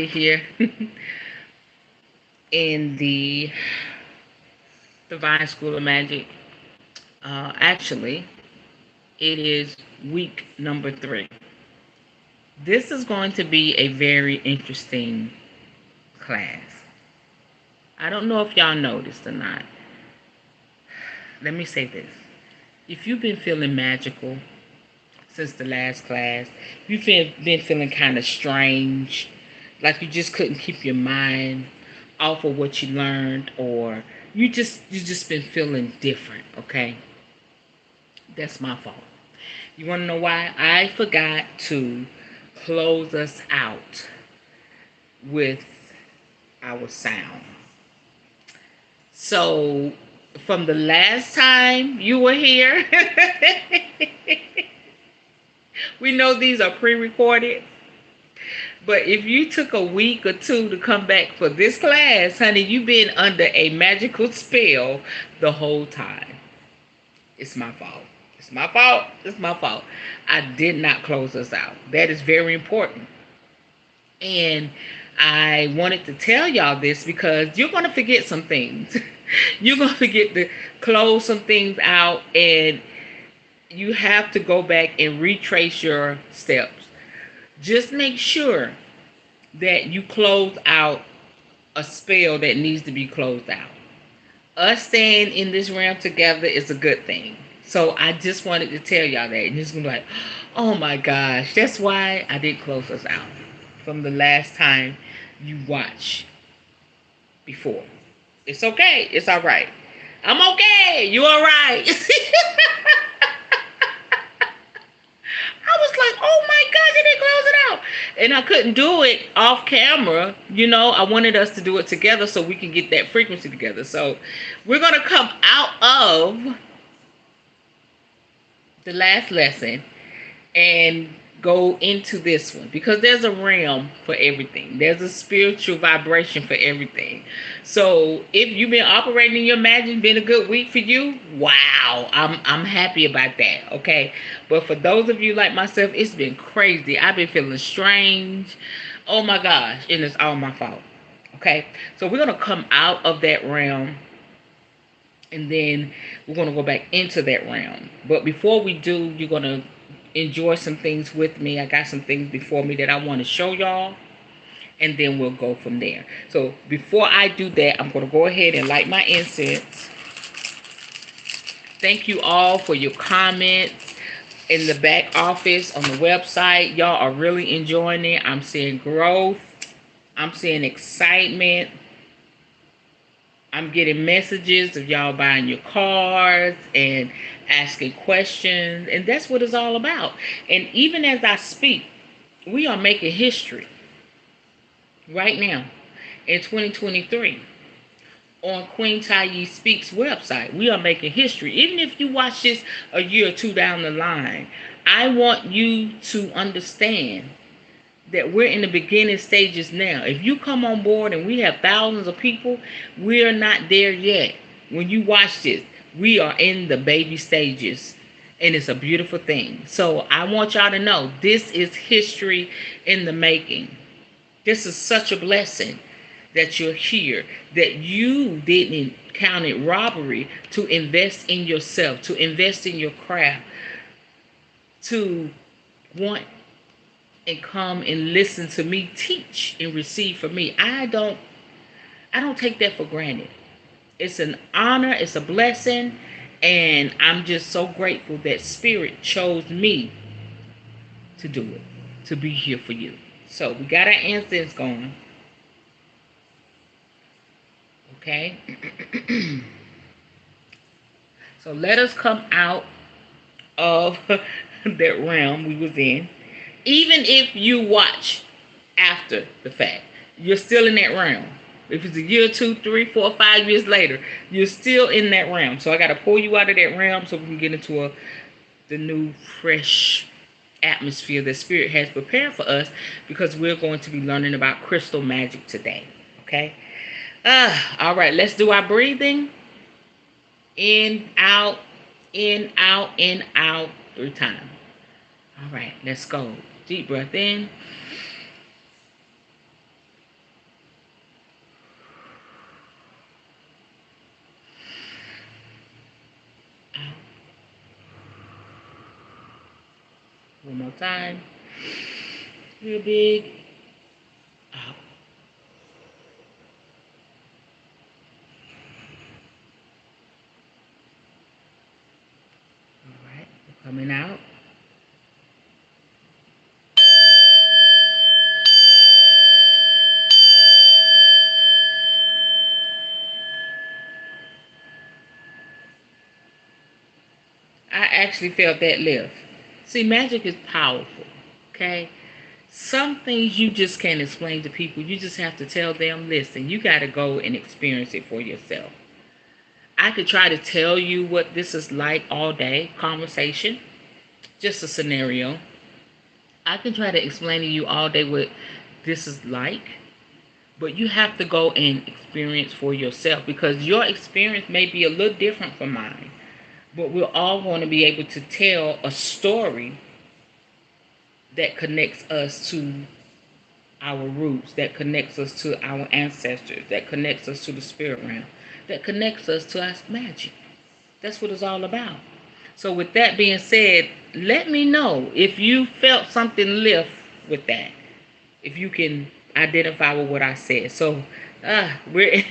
here in the Divine School of Magic. Actually, it is week number 3. This is going to be a very interesting class. I don't know if y'all noticed or not. Let me say this. If you've been feeling magical since the last class, you've been feeling kind of strange, like you just couldn't keep your mind off of what you learned, or you just been feeling different, okay? That's my fault. You want to know why? I forgot to close us out with our sound. So, from the last time you were here, we know these are pre-recorded. But if you took a week or two to come back for this class, honey, you've been under a magical spell the whole time. It's my fault. It's my fault. It's my fault. I did not close us out. That is very important. And I wanted to tell y'all this because you're going to forget some things. You're going to forget to close some things out, and you have to go back and retrace your steps. Just make sure that you close out a spell that needs to be closed out. Us staying in this realm together is a good thing. So I just wanted to tell y'all that. And you're just going to be like, oh my gosh, that's why I didn't close us out from the last time you watched before. It's okay. It's all right. I'm okay. You all right? I was like, oh my gosh, I didn't close it out. And I couldn't do it off camera. I wanted us to do it together so we can get that frequency together. So we're going to come out of the last lesson and go into this one, because there's a realm for everything. There's a spiritual vibration for everything. So if you've been operating in your magic, been a good week for you, wow, I'm happy about that. Okay, but for those of you like myself, it's been crazy. I've been feeling strange. Oh my gosh, and it's all my fault. Okay, so we're gonna come out of that realm, and then we're going to go back into that realm. But before we do, you're going to enjoy some things with me. I got some things before me that I want to show y'all, and then we'll go from there. So before I do that, I'm going to go ahead and light my incense. Thank you all for your comments in the back office on the website. Y'all are really enjoying it. I'm seeing growth. I'm seeing excitement. I'm getting messages of y'all buying your cards and asking questions. And that's what it's all about. And even as I speak, we are making history right now in 2023 on Queen Tiyi Speaks website. We are making history. Even if you watch this a year or two down the line, I want you to understand that we're in the beginning stages now. If you come on board and we have thousands of people, we're not there yet. When you watch this, we are in the baby stages, and it's a beautiful thing. So I want y'all to know this is history in the making. This is such a blessing that you're here, that you didn't count it robbery to invest in yourself, to invest in your craft, to want and come and listen to me teach and receive from me. I don't take that for granted. It's an honor, it's a blessing, and I'm just so grateful that Spirit chose me to do it, to be here for you. So we got our incense going. Okay? So let us come out of that realm we was in. Even if you watch after the fact, you're still in that realm. If it's a year, 2, 3, 4, 5 years later, you're still in that realm. So I got to pull you out of that realm so we can get into the new, fresh atmosphere that Spirit has prepared for us, because we're going to be learning about crystal magic today. Okay? All right, let's do our breathing. In, out, in, out, in, out, 3 times. All right, let's go. Deep breath in. One more time. Real big. Out. All right. Coming out. I actually felt that lift. See, magic is powerful. Okay? Some things you just can't explain to people. You just have to tell them, listen, you got to go and experience it for yourself. I could try to tell you what this is like all day, conversation, just a scenario. I can try to explain to you all day what this is like, but you have to go and experience for yourself because your experience may be a little different from mine. But we're all going to be able to tell a story that connects us to our roots, that connects us to our ancestors, that connects us to the spirit realm, that connects us to our magic. That's what it's all about. So with that being said, let me know if you felt something lift with that. If you can identify with what I said. So we're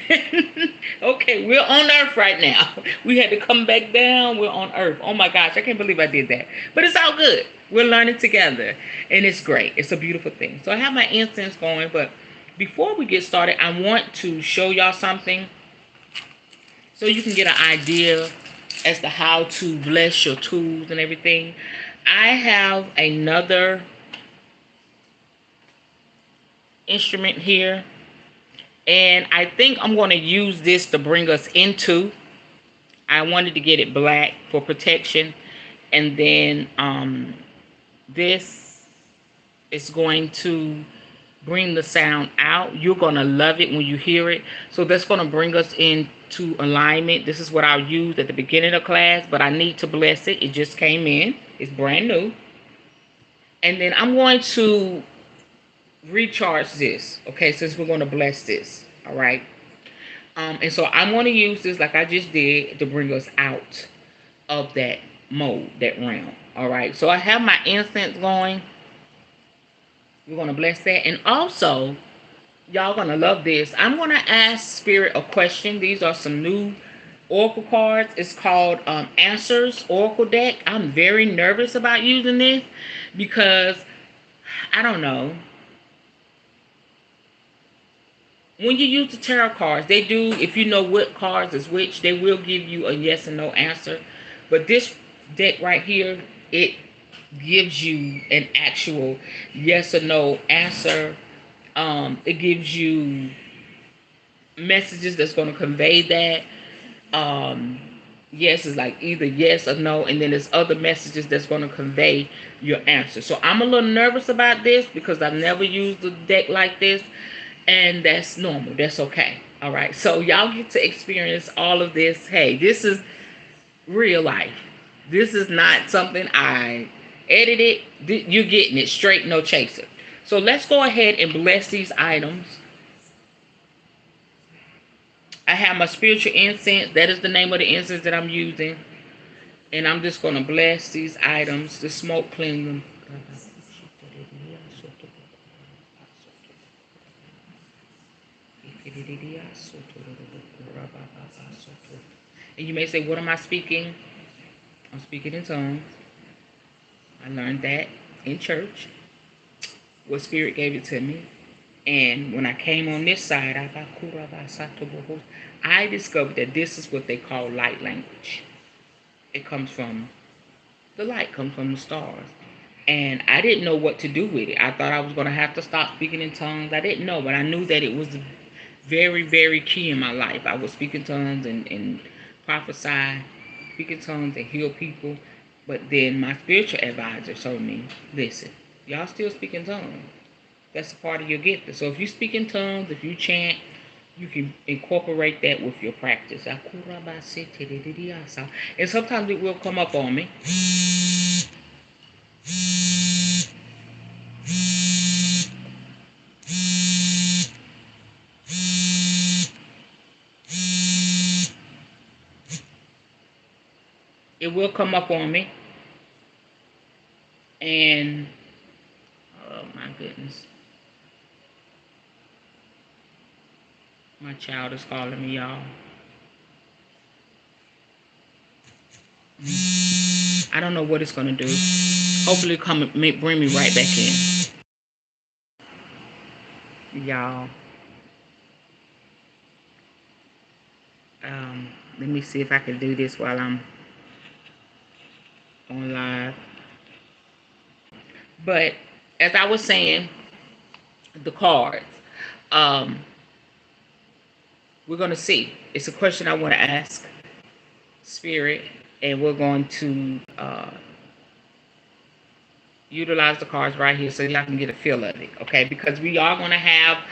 okay, we're on earth right now. We had to come back down. We're on earth. Oh my gosh, I can't believe I did that. But it's all good. We're learning together. And it's great. It's a beautiful thing. So I have my incense going, but before we get started, I want to show y'all something so you can get an idea as to how to bless your tools and everything. I have another instrument here, and I think I'm going to use this to bring us into. I wanted to get it black for protection, and then this is going to bring the sound out. You're going to love it when you hear it. So that's going to bring us into alignment. This is what I'll use at the beginning of class, but I need to bless it. It just came in. It's brand new. And then I'm going to recharge this. Okay, since we're going to bless this. All right. And so I'm going to use this like I just did to bring us out of that mode, that realm. All right. So I have my incense going. We're going to bless that. And also, y'all going to love this. I'm going to ask Spirit a question. These are some new Oracle cards. It's called Answers Oracle Deck. I'm very nervous about using this because, I don't know. When you use the tarot cards, they do, if you know what cards is which, they will give you a yes or no answer. But this deck right here, it gives you an actual yes or no answer. It gives you messages that's going to convey that. Yes is like either yes or no, and then there's other messages that's going to convey your answer. So I'm a little nervous about this because I've never used a deck like this, and that's normal. That's okay. All right. So y'all get to experience all of this. Hey, this is real life. This is not something I edited. You're getting it straight, no chaser. So let's go ahead and bless these items. I have my spiritual incense. That is the name of the incense that I'm using. And I'm just going to bless these items. The smoke clean them. And you may say, what am I speaking? I'm speaking in tongues. I learned that in church. What Spirit gave it to me. And when I came on this side, I discovered that this is what they call light language. It comes from the light, comes from the stars. And I didn't know what to do with it. I thought I was going to have to stop speaking in tongues. I didn't know, but I knew that it was very, very key in my life. I would speak in tongues and prophesy, speak in tongues and heal people. But then my spiritual advisor told me, listen, y'all still speak in tongues. That's a part of your gift. So if you speak in tongues, if you chant, you can incorporate that with your practice. And sometimes it will come up on me. It will come up on me. And oh my goodness, my child is calling me, y'all. I don't know what it's gonna do. Hopefully, come and bring me right back in, y'all. Let me see if I can do this while I'm on live. But as I was saying, the cards. Um, we're gonna see. It's a question I want to ask Spirit, and we're going to utilize the cards right here so y'all can get a feel of it, okay? Because we are going to have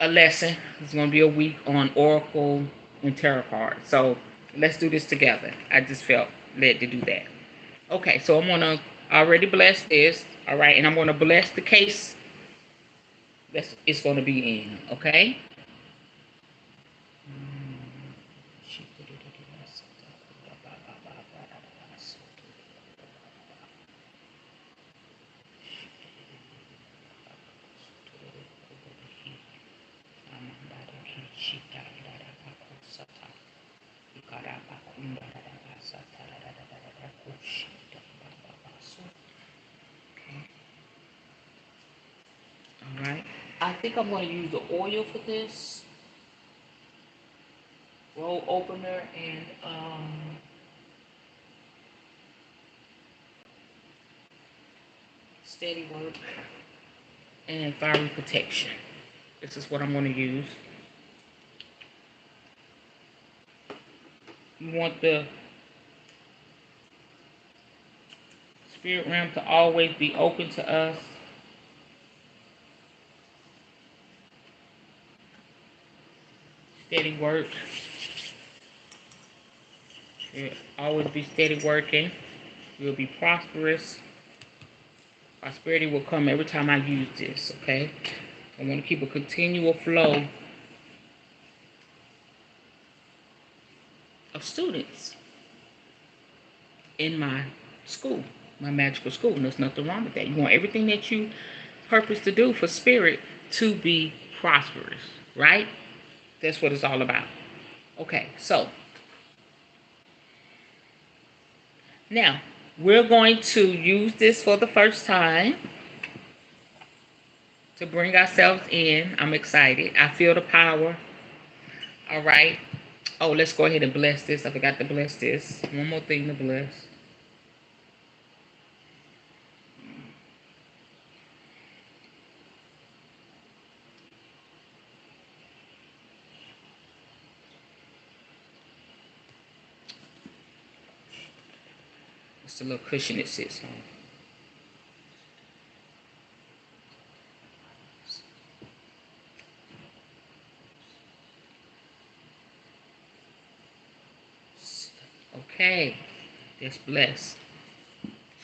a lesson. It's going to be a week on Oracle and Tarot cards. So let's do this together. I just felt led to do that. Okay, so I'm going to already bless this, all right? And I'm going to bless the case that it's going to be in, okay? All right. I think I'm going to use the oil for this roll opener and steady work and fiery protection. This is what I'm going to use. You want the spirit realm to always be open to us. Steady work. You'll always be steady working. You'll be prosperous. Prosperity will come every time I use this, okay? I want to keep a continual flow of students in my school, my magical school. And there's nothing wrong with that. You want everything that you purpose to do for spirit to be prosperous, right? That's what it's all about. Okay, so now we're going to use this for the first time to bring ourselves in. I'm excited. I feel the power. All right. Oh, let's go ahead and bless this. I forgot to bless this. One more thing to bless. It's the little cushion it sits on. Okay, that's blessed.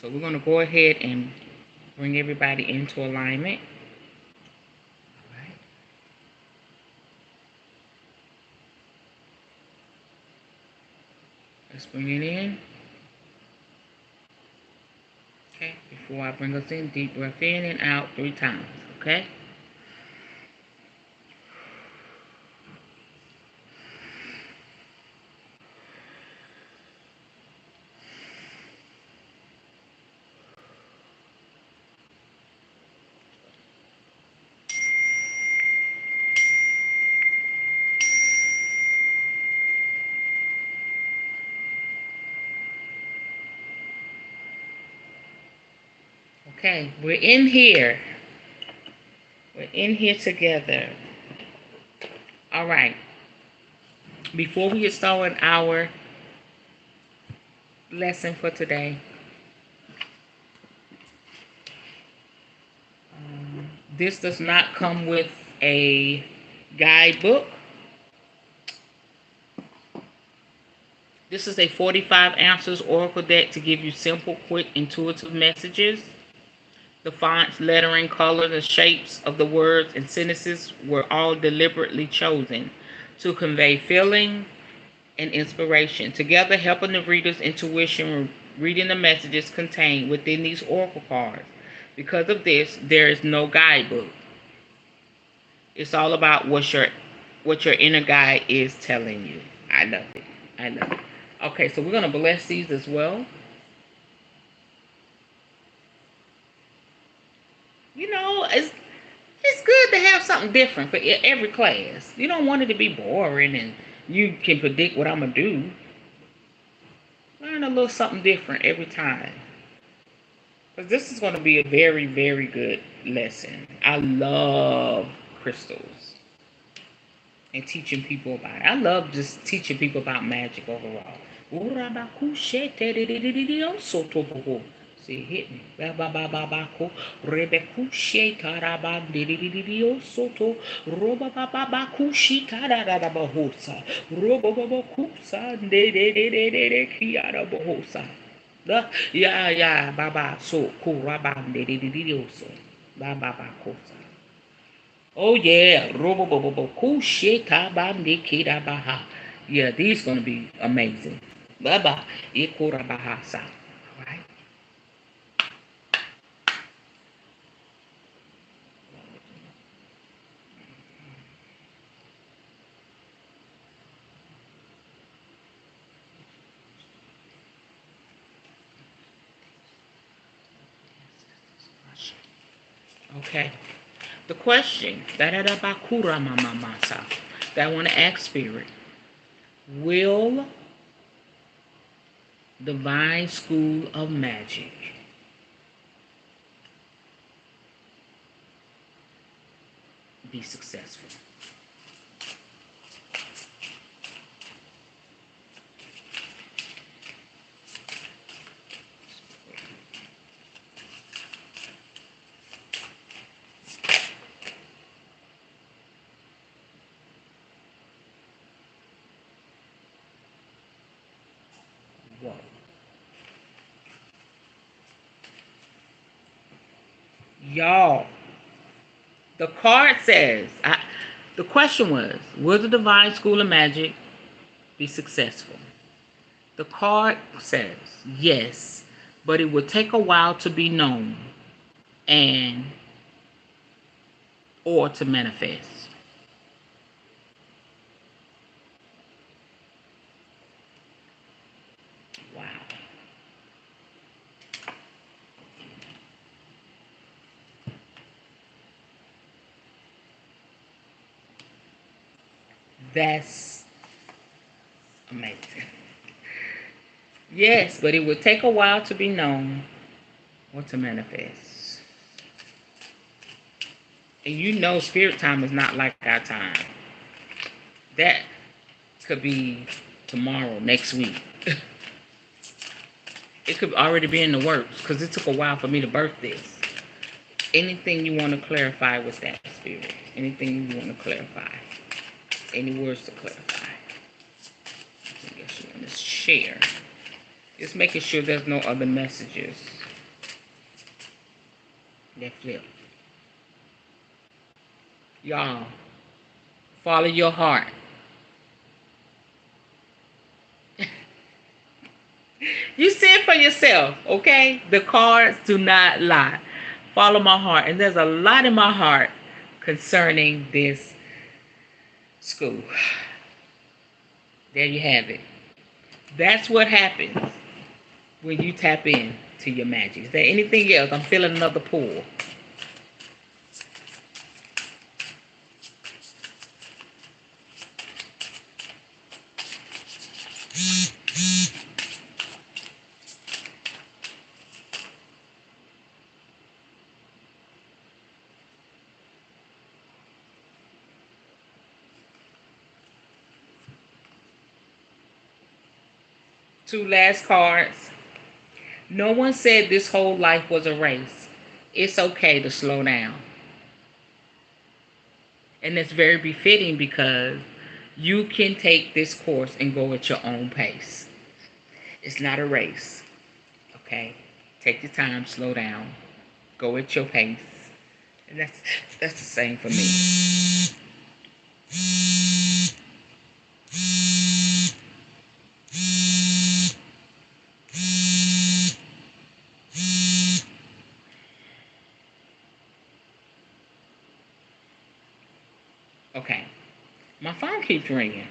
So we're going to go ahead and bring everybody into alignment. All right. Let's bring it in. Okay, before I bring us in, deep breath in and out 3 times, okay? Okay, we're in here. We're in here together. All right. Before we get started our lesson for today, this does not come with a guidebook. This is a 45 answers oracle deck to give you simple, quick, intuitive messages. The fonts, lettering, colors, and shapes of the words and sentences were all deliberately chosen to convey feeling and inspiration, together helping the reader's intuition reading the messages contained within these oracle cards. Because of this, there is no guidebook. It's all about what your inner guide is telling you. I love it. I love it. Okay, so we're gonna bless these as well. You know, it's good to have something different for every class. You don't want it to be boring and you can predict what I'm gonna do. Learn a little something different every time. Because this is going to be a very, very good lesson. I love crystals and teaching people about it. I love just teaching people about magic overall. See, it hit me. Ba ba ba ba ba ko. Rebekushe taraba dididio soto. Roba ba ba ba kushi tarada bahosa. Roba ba ba kusa de kiara bahosa. Ya baba so kuraba dididio so. Ba ba ba kosa. Oh yeah, robo bo bo bo kushe tabande kira baha. Yeah, these gonna be amazing. Baba ikura bahasa. All right. Okay. The question that I want to ask Spirit: will Divine School of Magic be successful? Whoa. Y'all, the card says, the question was, will the Divine School of Magic be successful? The card says, yes, but it will take a while to be known and or to manifest. Wow. That's amazing. Yes, but it will take a while to be known or to manifest. And you know spirit time is not like our time. That could be tomorrow, next week. It could already be in the works because it took a while for me to birth this. Anything you want to clarify with that, Spirit? Anything you want to clarify? Any words to clarify? I guess you want to share. Just making sure there's no other messages that flip. Y'all, follow your heart. You see it for yourself, okay? The cards do not lie. Follow my heart. And there's a lot in my heart concerning this school. There you have it. That's what happens when you tap in to your magic. Is there anything else? I'm feeling another pull. Two last cards. No one said this whole life was a race. It's okay to slow down. And it's very befitting because you can take this course and go at your own pace. It's not a race. Okay? Take your time, slow down, go at your pace. And that's the same for me. Okay. My phone keeps ringing.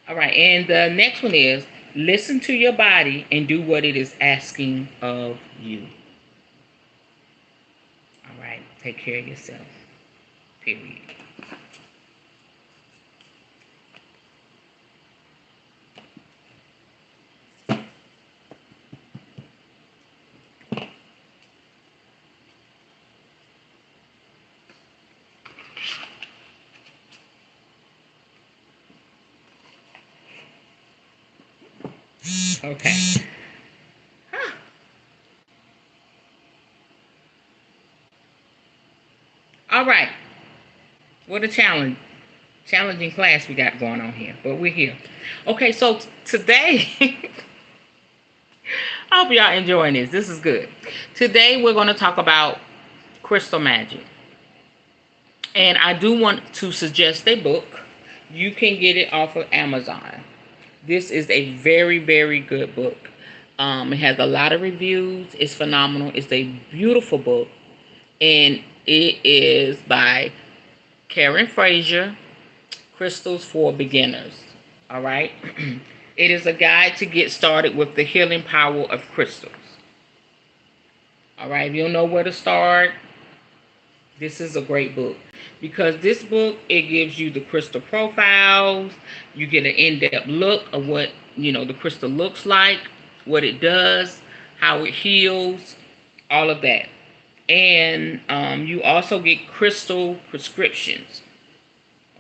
All right. And the next one is listen to your body and do what it is asking of you. All right. Take care of yourself. Period. Okay. All right. What a challenging class we got going on here, but we're here. Okay, so today, I hope y'all enjoying this. This is good. Today we're going to talk about crystal magic, and I do want to suggest a book. You can get it off of Amazon. This is a very, very good book. It has a lot of reviews. It's phenomenal. It's a beautiful book, and it is by Karen Frazier, Crystals for Beginners. All right. It is a guide to get started with the healing power of crystals. All right. If you don't know where to start, this is a great book because this book it gives you the crystal profiles. You get an in-depth look of what the crystal looks like, what it does, how it heals, all of that. And you also get crystal prescriptions.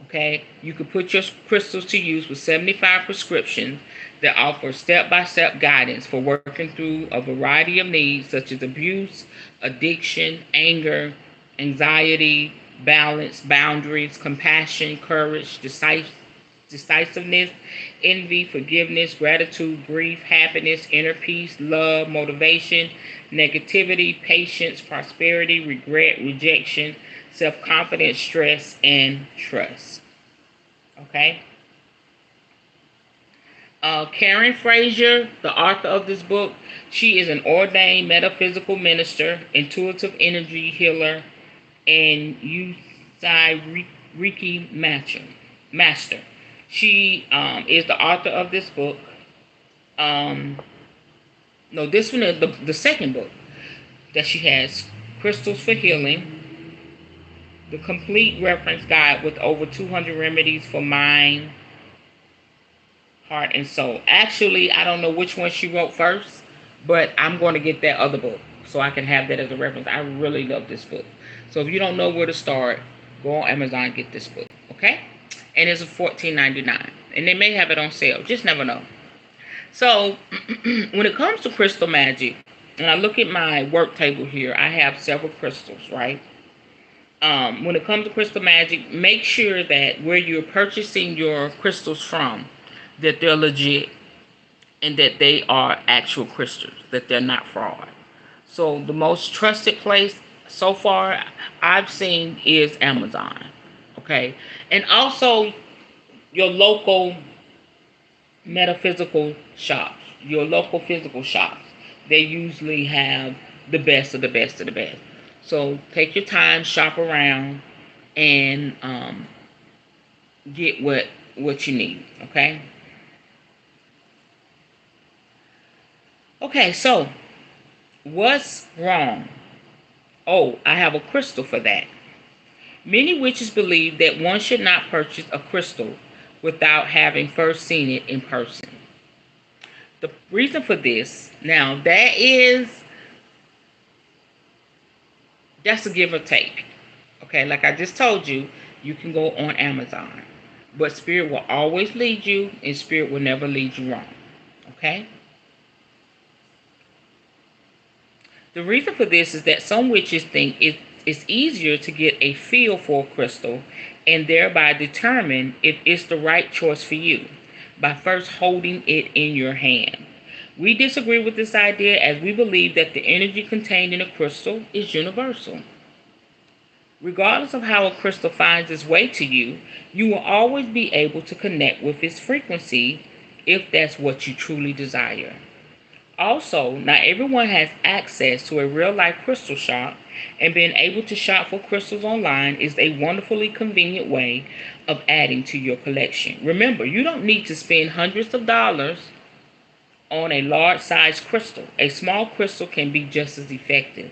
Okay, you can put your crystals to use with 75 prescriptions that offer step-by-step guidance for working through a variety of needs such as abuse, addiction, anger, anxiety, balance, boundaries, compassion, courage, decisiveness, envy, forgiveness, gratitude, grief, happiness, inner peace, love, motivation, negativity, patience, prosperity, regret, rejection, self-confidence, stress, and trust. Okay? Karen Frazier, the author of this book, she is an ordained metaphysical minister, intuitive energy healer, and Reiki master. She is the author of this book. Um, no, this one is the second book that she has, Crystals for Healing, the complete reference guide with over 200 remedies for mind, heart, and soul. Actually, I don't know which one she wrote first, but I'm going to get that other book so I can have that as a reference. I really love this book. So if you don't know where to start, go on Amazon and get this book, okay? And it's $14.99. And they may have it on sale. Just never know. So when it comes to crystal magic, and I look at my work table here, I have several crystals, right? When it comes to crystal magic, make sure that where you're purchasing your crystals from, that they're legit and that they are actual crystals, that they're not fraud. So the most trusted place so far I've seen is Amazon. Okay. And also your local metaphysical shops, your local physical shops. They usually have the best of the best of the best. So take your time, shop around, and get what you need. Okay. Okay. So what's wrong? Oh, I have a crystal for that. Many witches believe that one should not purchase a crystal without having first seen it in person. The reason for this, now that's a give or take. Okay, like I just told you, you can go on Amazon. But Spirit will always lead you, and Spirit will never lead you wrong. Okay? The reason for this is that some witches think it's easier to get a feel for a crystal and thereby determine if it's the right choice for you by first holding it in your hand. We disagree with this idea as we believe that the energy contained in a crystal is universal. Regardless of how a crystal finds its way to you, you will always be able to connect with its frequency if that's what you truly desire. Also, not everyone has access to a real life crystal shop, and being able to shop for crystals online is a wonderfully convenient way of adding to your collection. Remember, you don't need to spend hundreds of dollars on a large size crystal. A small crystal can be just as effective.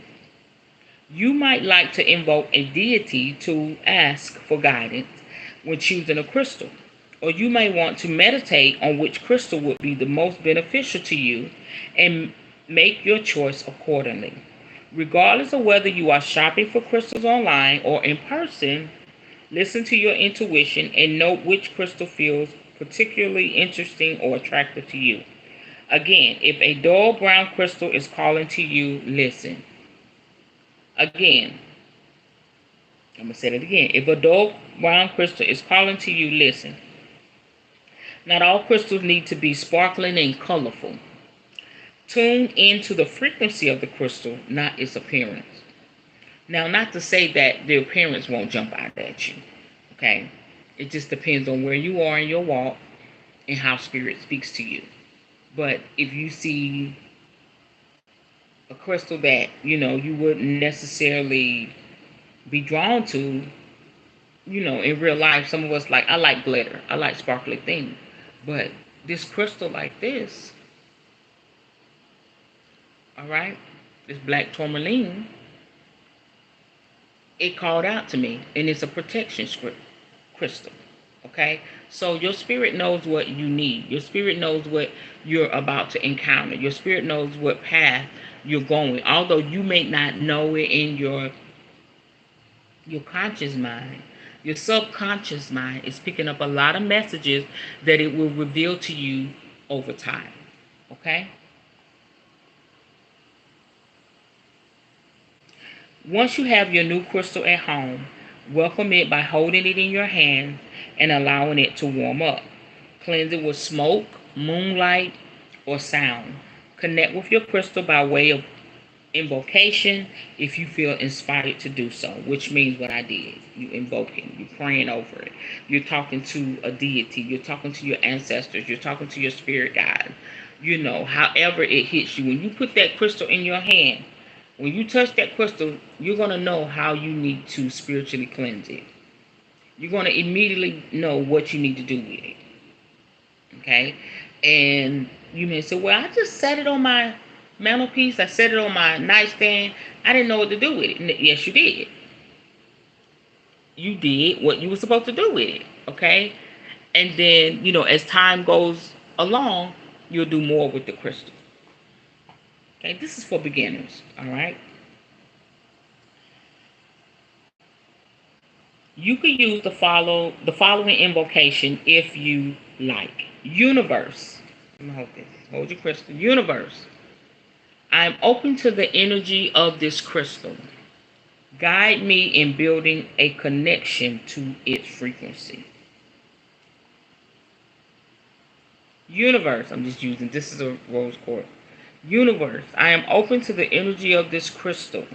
You might like to invoke a deity to ask for guidance when choosing a crystal, or you may want to meditate on which crystal would be the most beneficial to you and make your choice accordingly. Regardless of whether you are shopping for crystals online or in person, listen to your intuition and note which crystal feels particularly interesting or attractive to you. Again, if a dull brown crystal is calling to you, listen. Again, I'm going to say it again. If a dull brown crystal is calling to you, listen. Not all crystals need to be sparkling and colorful. Tune into the frequency of the crystal, not its appearance. Now, not to say that the appearance won't jump out at you, okay? It just depends on where you are in your walk and how spirit speaks to you. But if you see a crystal that, you wouldn't necessarily be drawn to, in real life, some of us I like glitter. I like sparkly things. But this crystal like this, all right, this black tourmaline, it called out to me, and it's a protection crystal. Okay, so your spirit knows what you need. Your spirit knows what you're about to encounter. Your spirit knows what path you're going. Although you may not know it in your conscious mind, your subconscious mind is picking up a lot of messages that it will reveal to you over time. Okay? Once you have your new crystal at home, welcome it by holding it in your hand and allowing it to warm up. Cleanse it with smoke, moonlight, or sound. Connect with your crystal by way of invocation if you feel inspired to do so, which means what I did. You invoking, you praying over it. You're talking to a deity. You're talking to your ancestors. You're talking to your spirit guide. However it hits you. When you put that crystal in your hand, when you touch that crystal, you're going to know how you need to spiritually cleanse it. You're going to immediately know what you need to do with it. Okay? And you may say, well, I just set it on my mantelpiece. I set it on my nightstand. I didn't know what to do with it. Yes, you did. You did what you were supposed to do with it. Okay? And then, as time goes along, you'll do more with the crystal. Okay? This is for beginners. All right? You could use the following invocation if you like. Universe. Hold your crystal. Universe. I am open to the energy of this crystal. Guide me in building a connection to its frequency. Universe. I'm just using, this is a rose quartz. Universe. I am open to the energy of this crystal.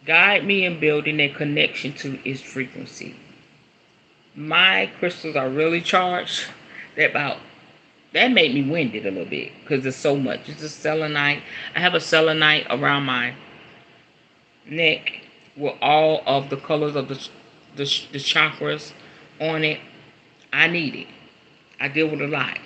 Guide me in building a connection to its frequency. My crystals are really charged. That made me winded a little bit because there's so much. It's a selenite. I have a selenite around my neck with all of the colors of the chakras on it. I need it. I deal with a lot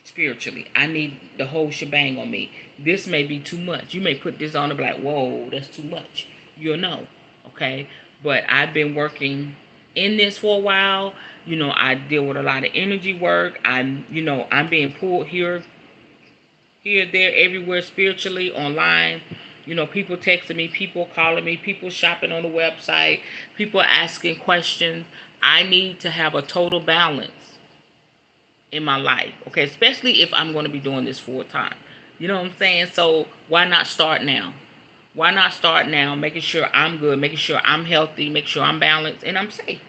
spiritually. I need the whole shebang on me. This may be too much. You may put this on and be like, whoa, that's too much. You'll know, okay? But I've been working in this for a while. I deal with a lot of energy work. I'm being pulled here, there, everywhere spiritually, online. People texting me, people calling me, people shopping on the website, people asking questions. I need to have a total balance in my life, okay? Especially if I'm going to be doing this full time. You know what I'm saying? So why not start now? Why not start now, making sure I'm good, making sure I'm healthy, make sure I'm balanced, and I'm safe.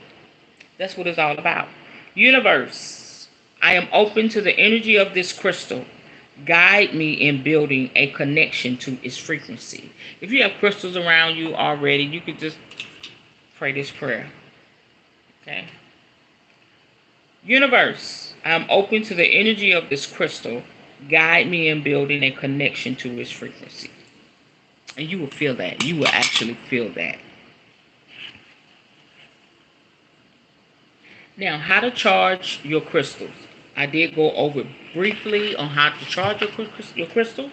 That's what it's all about. Universe, I am open to the energy of this crystal. Guide me in building a connection to its frequency. If you have crystals around you already, you could just pray this prayer. Okay? Universe, I am open to the energy of this crystal. guide me in building a connection to its frequency. And you will feel that. You will actually feel that. Now, how to charge your crystals. I did go over briefly on how to charge your crystals,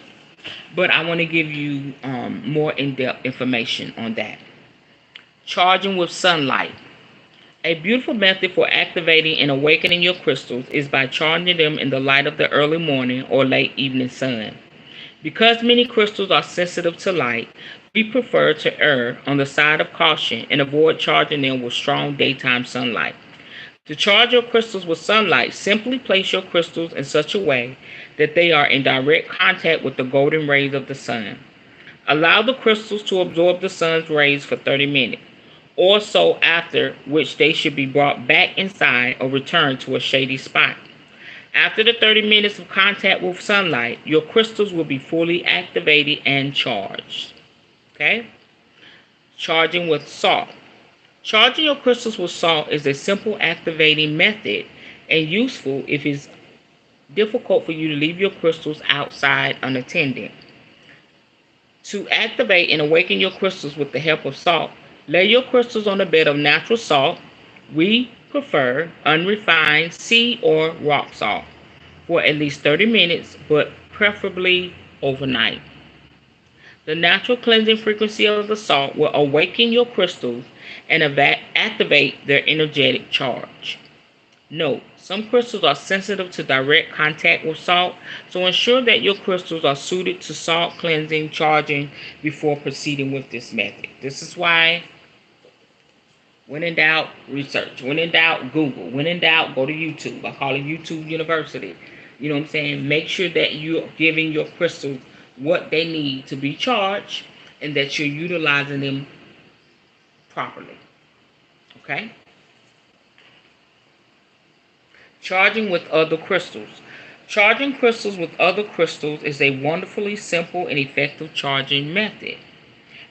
but I want to give you more in-depth information on that. Charging with sunlight. A beautiful method for activating and awakening your crystals is by charging them in the light of the early morning or late evening sun. Because many crystals are sensitive to light, we prefer to err on the side of caution and avoid charging them with strong daytime sunlight. To charge your crystals with sunlight, simply place your crystals in such a way that they are in direct contact with the golden rays of the sun. Allow the crystals to absorb the sun's rays for 30 minutes, or so, after which they should be brought back inside or returned to a shady spot. After the 30 minutes of contact with sunlight, your crystals will be fully activated and charged. Okay? Charging with salt. Charging your crystals with salt is a simple activating method and useful if it's difficult for you to leave your crystals outside unattended. To activate and awaken your crystals with the help of salt, lay your crystals on a bed of natural salt. We prefer unrefined sea or rock salt for at least 30 minutes, but preferably overnight. The natural cleansing frequency of the salt will awaken your crystals and activate their energetic charge. Note, some crystals are sensitive to direct contact with salt, so ensure that your crystals are suited to salt cleansing charging before proceeding with this method. This is why, when in doubt, research. When in doubt, Google. When in doubt, go to YouTube. I call it YouTube University. You know what I'm saying? Make sure that you're giving your crystals what they need to be charged and that you're utilizing them properly. Okay? Charging with other crystals. Charging crystals with other crystals is a wonderfully simple and effective charging method.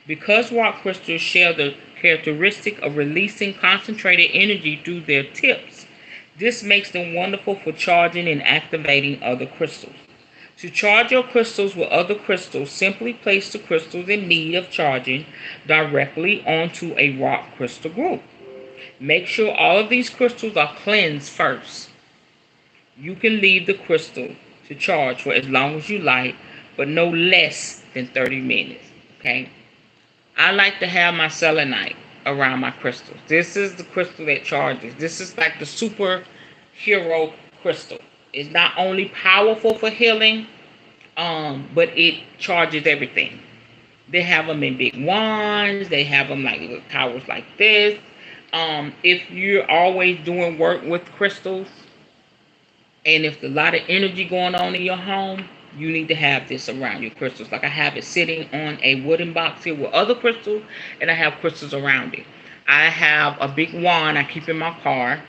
Because rock crystals share the characteristic of releasing concentrated energy through their tips, this makes them wonderful for charging and activating other crystals. To charge your crystals with other crystals, simply place the crystals in need of charging directly onto a rock crystal group. Make sure all of these crystals are cleansed first. You can leave the crystal to charge for as long as you like, but no less than 30 minutes. Okay? I like to have my selenite around my crystals. This is the crystal that charges. This is like the superhero crystal. It's not only powerful for healing, but it charges everything. They have them in big wands. They have them like with towers like this. If you're always doing work with crystals, and if there's a lot of energy going on in your home, you need to have this around your crystals. Like I have it sitting on a wooden box here with other crystals, and I have crystals around it. I have a big wand I keep in my car,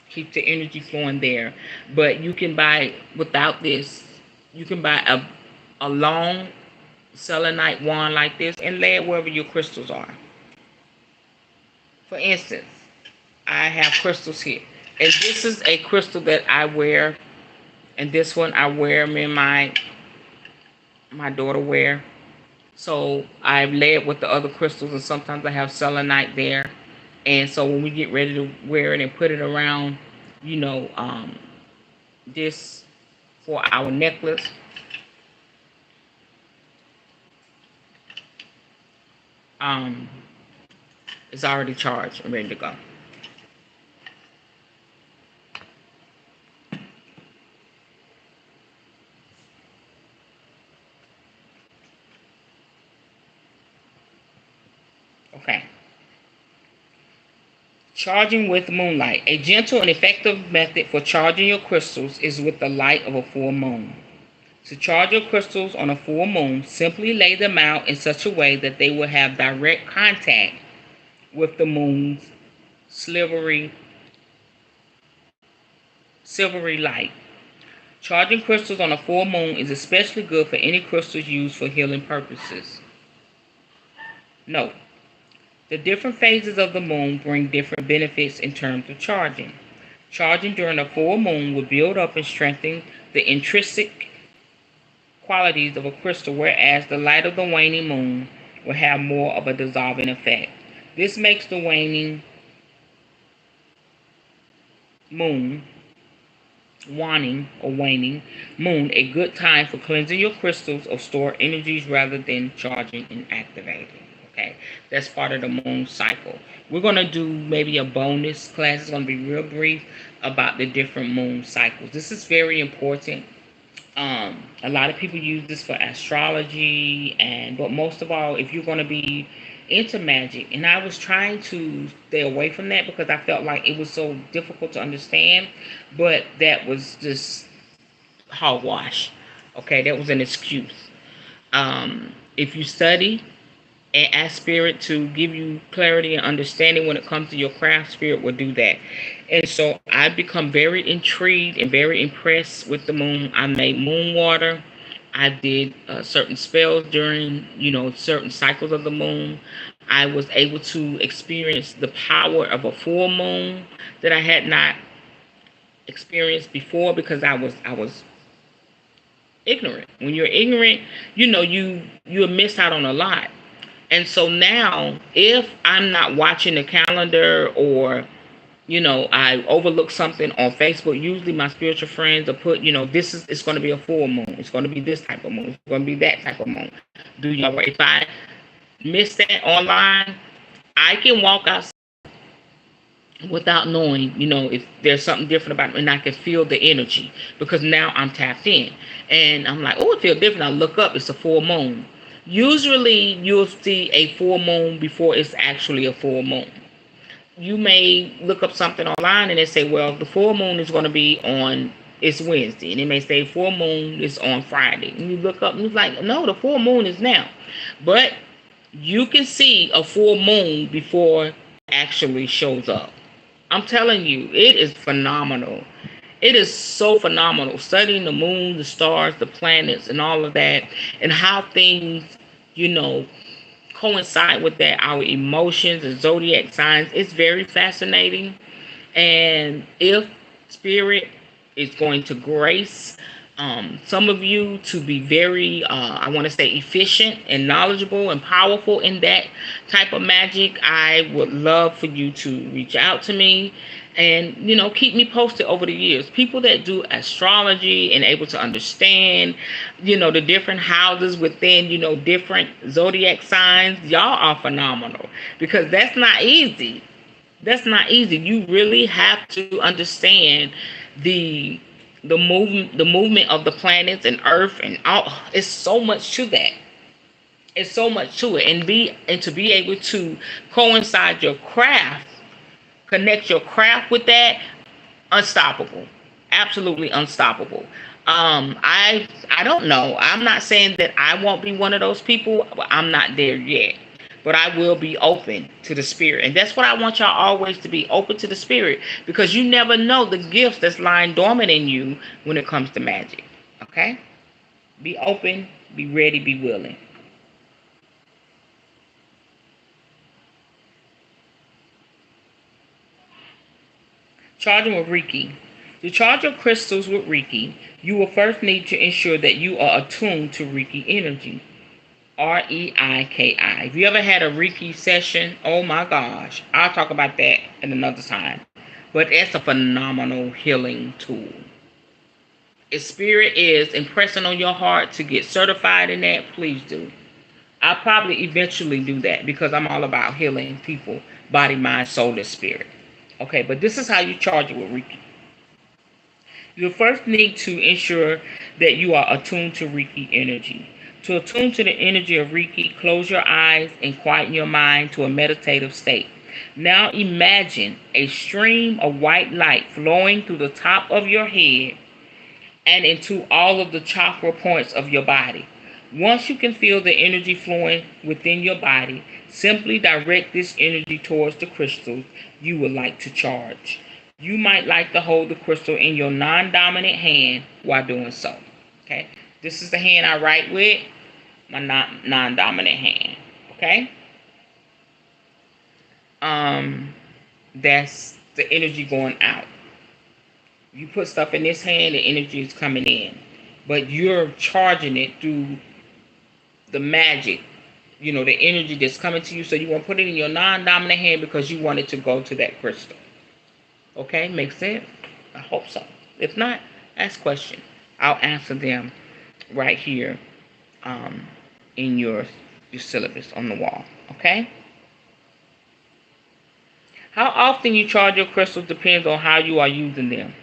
keep the energy flowing there. But you can buy, without this, you can buy a long selenite wand like this and lay it wherever your crystals are. For instance, I have crystals here. And this is a crystal that I wear. And this one I wear, me and my daughter wear. So I lay it with the other crystals, and sometimes I have selenite there. And so when we get ready to wear it and put it around, you know, this for our necklace. It's already charged and ready to go. Okay. Charging with moonlight. A gentle and effective method for charging your crystals is with the light of a full moon. To charge your crystals on a full moon, simply lay them out in such a way that they will have direct contact with the moon's silvery light. Charging crystals on a full moon is especially good for any crystals used for healing purposes. Note, the different phases of the moon bring different benefits in terms of charging. Charging during a full moon will build up and strengthen the intrinsic qualities of a crystal, whereas the light of the waning moon will have more of a dissolving effect. This makes the waning moon, waning moon a good time for cleansing your crystals or store energies rather than charging and activating. Okay, that's part of the moon cycle. We're going to do maybe a bonus class. It's going to be real brief about the different moon cycles. This is very important. A lot of people use this for astrology, but most of all, if you're going to be into magic, and I was trying to stay away from that because I felt like it was so difficult to understand, but that was just hogwash. Okay, that was an excuse. If you study and ask spirit to give you clarity and understanding when it comes to your craft, spirit will do that. And so I've become very intrigued and very impressed with the moon. I made moon water. I did certain spells during, certain cycles of the moon. I was able to experience the power of a full moon that I had not experienced before because I was ignorant. When you're ignorant, you miss out on a lot. And so now, if I'm not watching the calendar or, I overlook something on Facebook, usually my spiritual friends will put, it's going to be a full moon. It's going to be this type of moon. It's going to be that type of moon. If I miss that online, I can walk outside without knowing, if there's something different about it, and I can feel the energy because now I'm tapped in. And I'm like, oh, it feels different. I look up, it's a full moon. Usually you'll see a full moon before it's actually a full moon. You may look up something online and they say, well, the full moon is going to be on, it's Wednesday. And it may say full moon is on Friday. And you look up and it's like, no, the full moon is now. But you can see a full moon before it actually shows up. I'm telling you, it is phenomenal. It is so phenomenal studying the moon, the stars, the planets, and all of that, and how things, coincide with that, our emotions and zodiac signs. It's very fascinating. And if spirit is going to grace some of you to be very, I want to say, efficient and knowledgeable and powerful in that type of magic, I would love for you to reach out to me and, keep me posted over the years. People that do astrology and able to understand, the different houses within, different zodiac signs, y'all are phenomenal because that's not easy. That's not easy. You really have to understand the movement of the planets and Earth and all. It's so much to that. It's so much to it, and to be able to coincide your craft, connect your craft with that, unstoppable, absolutely unstoppable. I don't know. I'm not saying that I won't be one of those people, but I'm not there yet. But I will be open to the spirit. And that's what I want y'all always to be, open to the spirit. Because you never know the gifts that's lying dormant in you when it comes to magic. Okay? Be open, be ready, be willing. Charging with Reiki. To charge your crystals with Reiki, you will first need to ensure that you are attuned to Reiki energy. Reiki. If you ever had a Reiki session, oh my gosh, I'll talk about that in another time. But it's a phenomenal healing tool. If spirit is impressing on your heart to get certified in that, please do. I'll probably eventually do that because I'm all about healing people, body, mind, soul, and spirit. Okay, but this is how you charge it with Reiki. You first need to ensure that you are attuned to Reiki energy. To attune to the energy of Reiki, close your eyes and quieten your mind to a meditative state. Now imagine a stream of white light flowing through the top of your head and into all of the chakra points of your body. Once you can feel the energy flowing within your body, simply direct this energy towards the crystals you would like to charge. You might like to hold the crystal in your non-dominant hand while doing so. Okay, this is the hand I write with, my non-dominant hand. Okay, that's the energy going out. You put stuff in this hand, the energy is coming in. but you're charging it through the magic, the energy that's coming to you. So you want to put it in your non-dominant hand because you want it to go to that crystal. Okay, makes sense? I hope so. If not, ask questions. I'll answer them right here um, in your syllabus on the wall. Okay? How often you charge your crystals depends on how you are using them.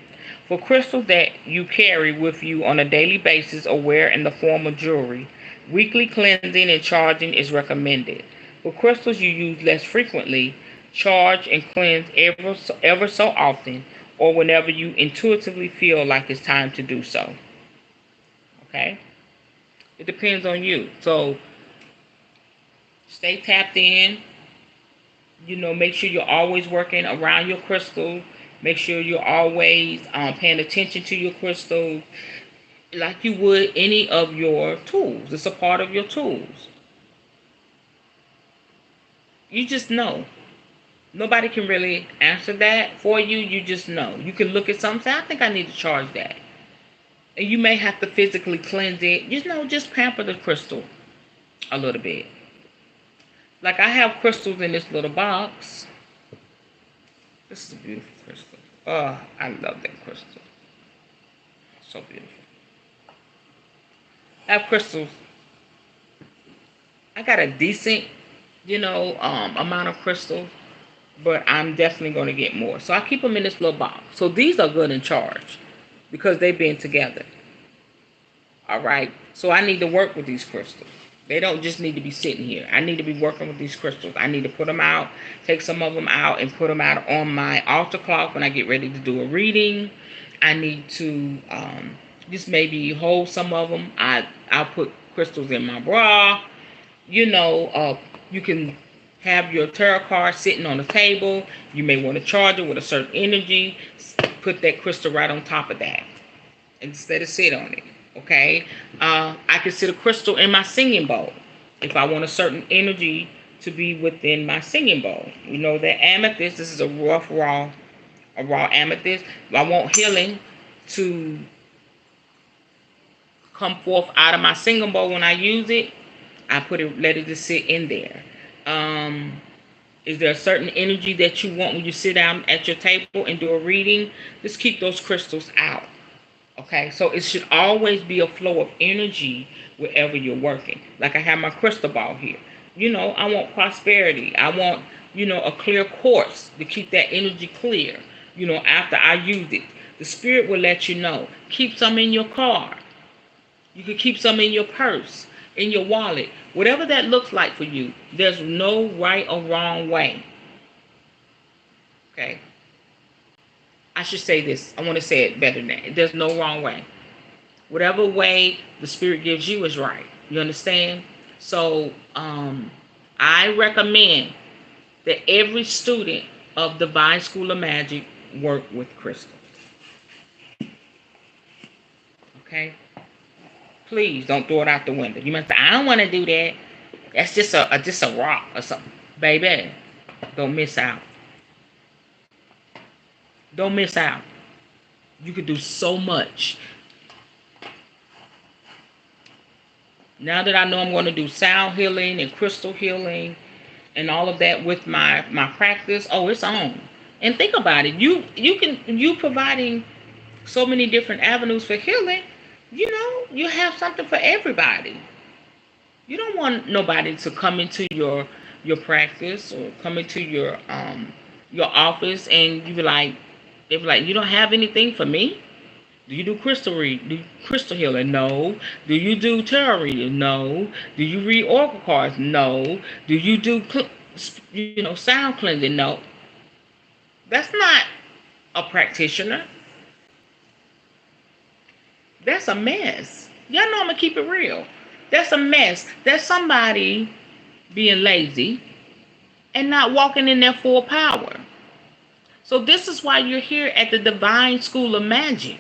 For crystals that you carry with you on a daily basis or wear in the form of jewelry, weekly cleansing and charging is recommended. For crystals you use less frequently, charge and cleanse ever so often or whenever you intuitively feel like it's time to do so. Okay? It depends on you. So stay tapped in. Make sure you're always working around your crystals. Make sure you're always paying attention to your crystals like you would any of your tools. It's a part of your tools. You just know. Nobody can really answer that for you. You just know. You can look at something and say, I think I need to charge that. And you may have to physically cleanse it. Just pamper the crystal a little bit. Like I have crystals in this little box. This is a beautiful crystal. Oh, I love that crystal. So beautiful. I have crystals. I got a decent, amount of crystals, but I'm definitely going to get more. So I keep them in this little box. So these are good in charge because they've been together. All right. So I need to work with these crystals. They don't just need to be sitting here. I need to be working with these crystals. I need to put them out, take some of them out, and put them out on my altar clock when I get ready to do a reading. I need to just maybe hold some of them. I'll put crystals in my bra. You can have your tarot card sitting on the table. You may want to charge it with a certain energy. Put that crystal right on top of that instead of sit on it. Okay, I can sit a crystal in my singing bowl if I want a certain energy to be within my singing bowl. That amethyst. This is a raw amethyst. I want healing to come forth out of my singing bowl when I use it. I let it just sit in there. Is there a certain energy that you want when you sit down at your table and do a reading? Just keep those crystals out. Okay, so it should always be a flow of energy wherever you're working. Like I have my crystal ball here. I want prosperity. I want, a clear course to keep that energy clear, after I use it. The spirit will let you know. Keep some in your car. You can keep some in your purse, in your wallet. Whatever that looks like for you, there's no right or wrong way. Okay? I should say this. I want to say it better than that. There's no wrong way. Whatever way the spirit gives you is right. You understand? So I recommend that every student of Divine School of Magic work with crystals. Okay? Please don't throw it out the window. You might say, I don't want to do that. That's just a rock or something. Baby, don't miss out. Don't miss out. You could do so much. Now that I know I'm going to do sound healing and crystal healing and all of that with my practice, it's on. And think about it. You providing so many different avenues for healing. You have something for everybody. You don't want nobody to come into your practice or come into your office and they be like, you don't have anything for me? Do you do crystal healing? No. Do you do tarot reading? No. Do you read oracle cards? No. Do you do sound cleansing? No. That's not a practitioner. That's a mess. Y'all know I'm gonna keep it real. That's a mess. That's somebody being lazy and not walking in their full power. So this is why you're here at the Divine School of Magic.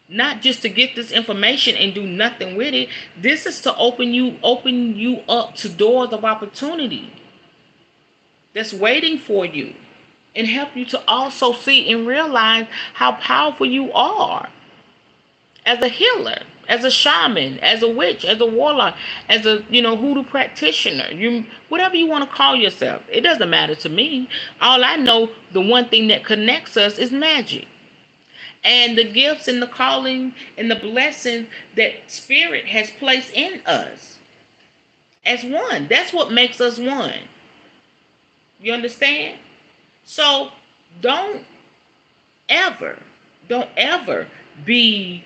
Not just to get this information and do nothing with it. This is to open you up to doors of opportunity that's waiting for you and help you to also see and realize how powerful you are as a healer, as a shaman, as a witch, as a warlock, as a hoodoo practitioner. You whatever you want to call yourself. It doesn't matter to me. All I know, the one thing that connects us is magic. And the gifts and the calling and the blessing that spirit has placed in us as one. That's what makes us one. You understand? So don't ever, don't ever be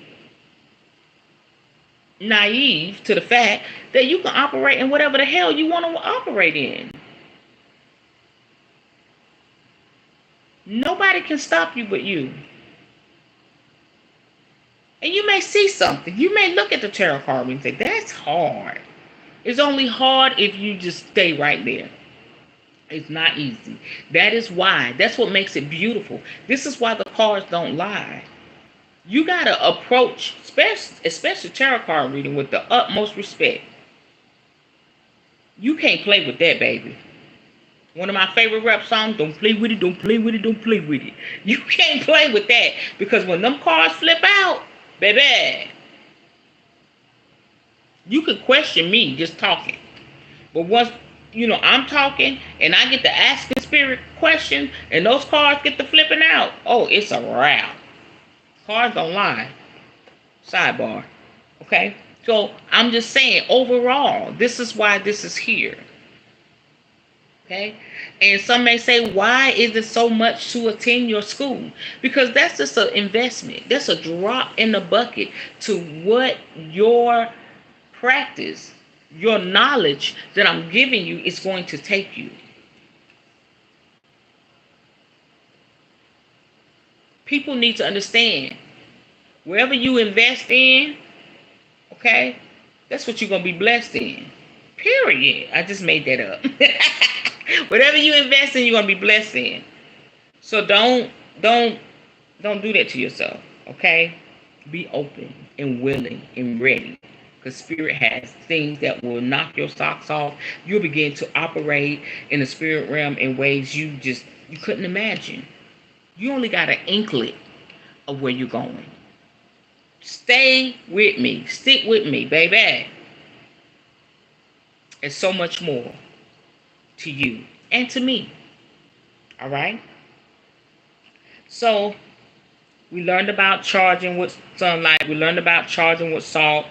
naive to the fact that you can operate in whatever the hell you want to operate in. Nobody can stop you but you. And you may see something. You may look at the tarot card and say, that's hard. It's only hard if you just stay right there. It's not easy. That is why. That's what makes it beautiful. This is why the cards don't lie. You got to approach, especially tarot card reading, with the utmost respect. You can't play with that, baby. One of my favorite rap songs, don't play with it, don't play with it, don't play with it. You can't play with that, because when them cards flip out, baby, you could question me just talking. But once, I'm talking and I get to asking spirit questions and those cards get to flipping out, oh, it's a wrap. Cards don't lie. Sidebar. Okay? So I'm just saying, overall, this is why this is here. Okay? And some may say, why is it so much to attend your school? Because that's just an investment. That's a drop in the bucket to what your practice, your knowledge that I'm giving you is going to take you. People need to understand, wherever you invest in, okay, that's what you're going to be blessed in. Period. I just made that up. Whatever you invest in, you're going to be blessed in. So don't do that to yourself, okay? Be open and willing and ready. Because spirit has things that will knock your socks off. You'll begin to operate in the spirit realm in ways you couldn't imagine. You only got an inkling of where you're going. Stay with me. Stick with me, baby. It's so much more to you and to me. All right? So, we learned about charging with sunlight. We learned about charging with salt,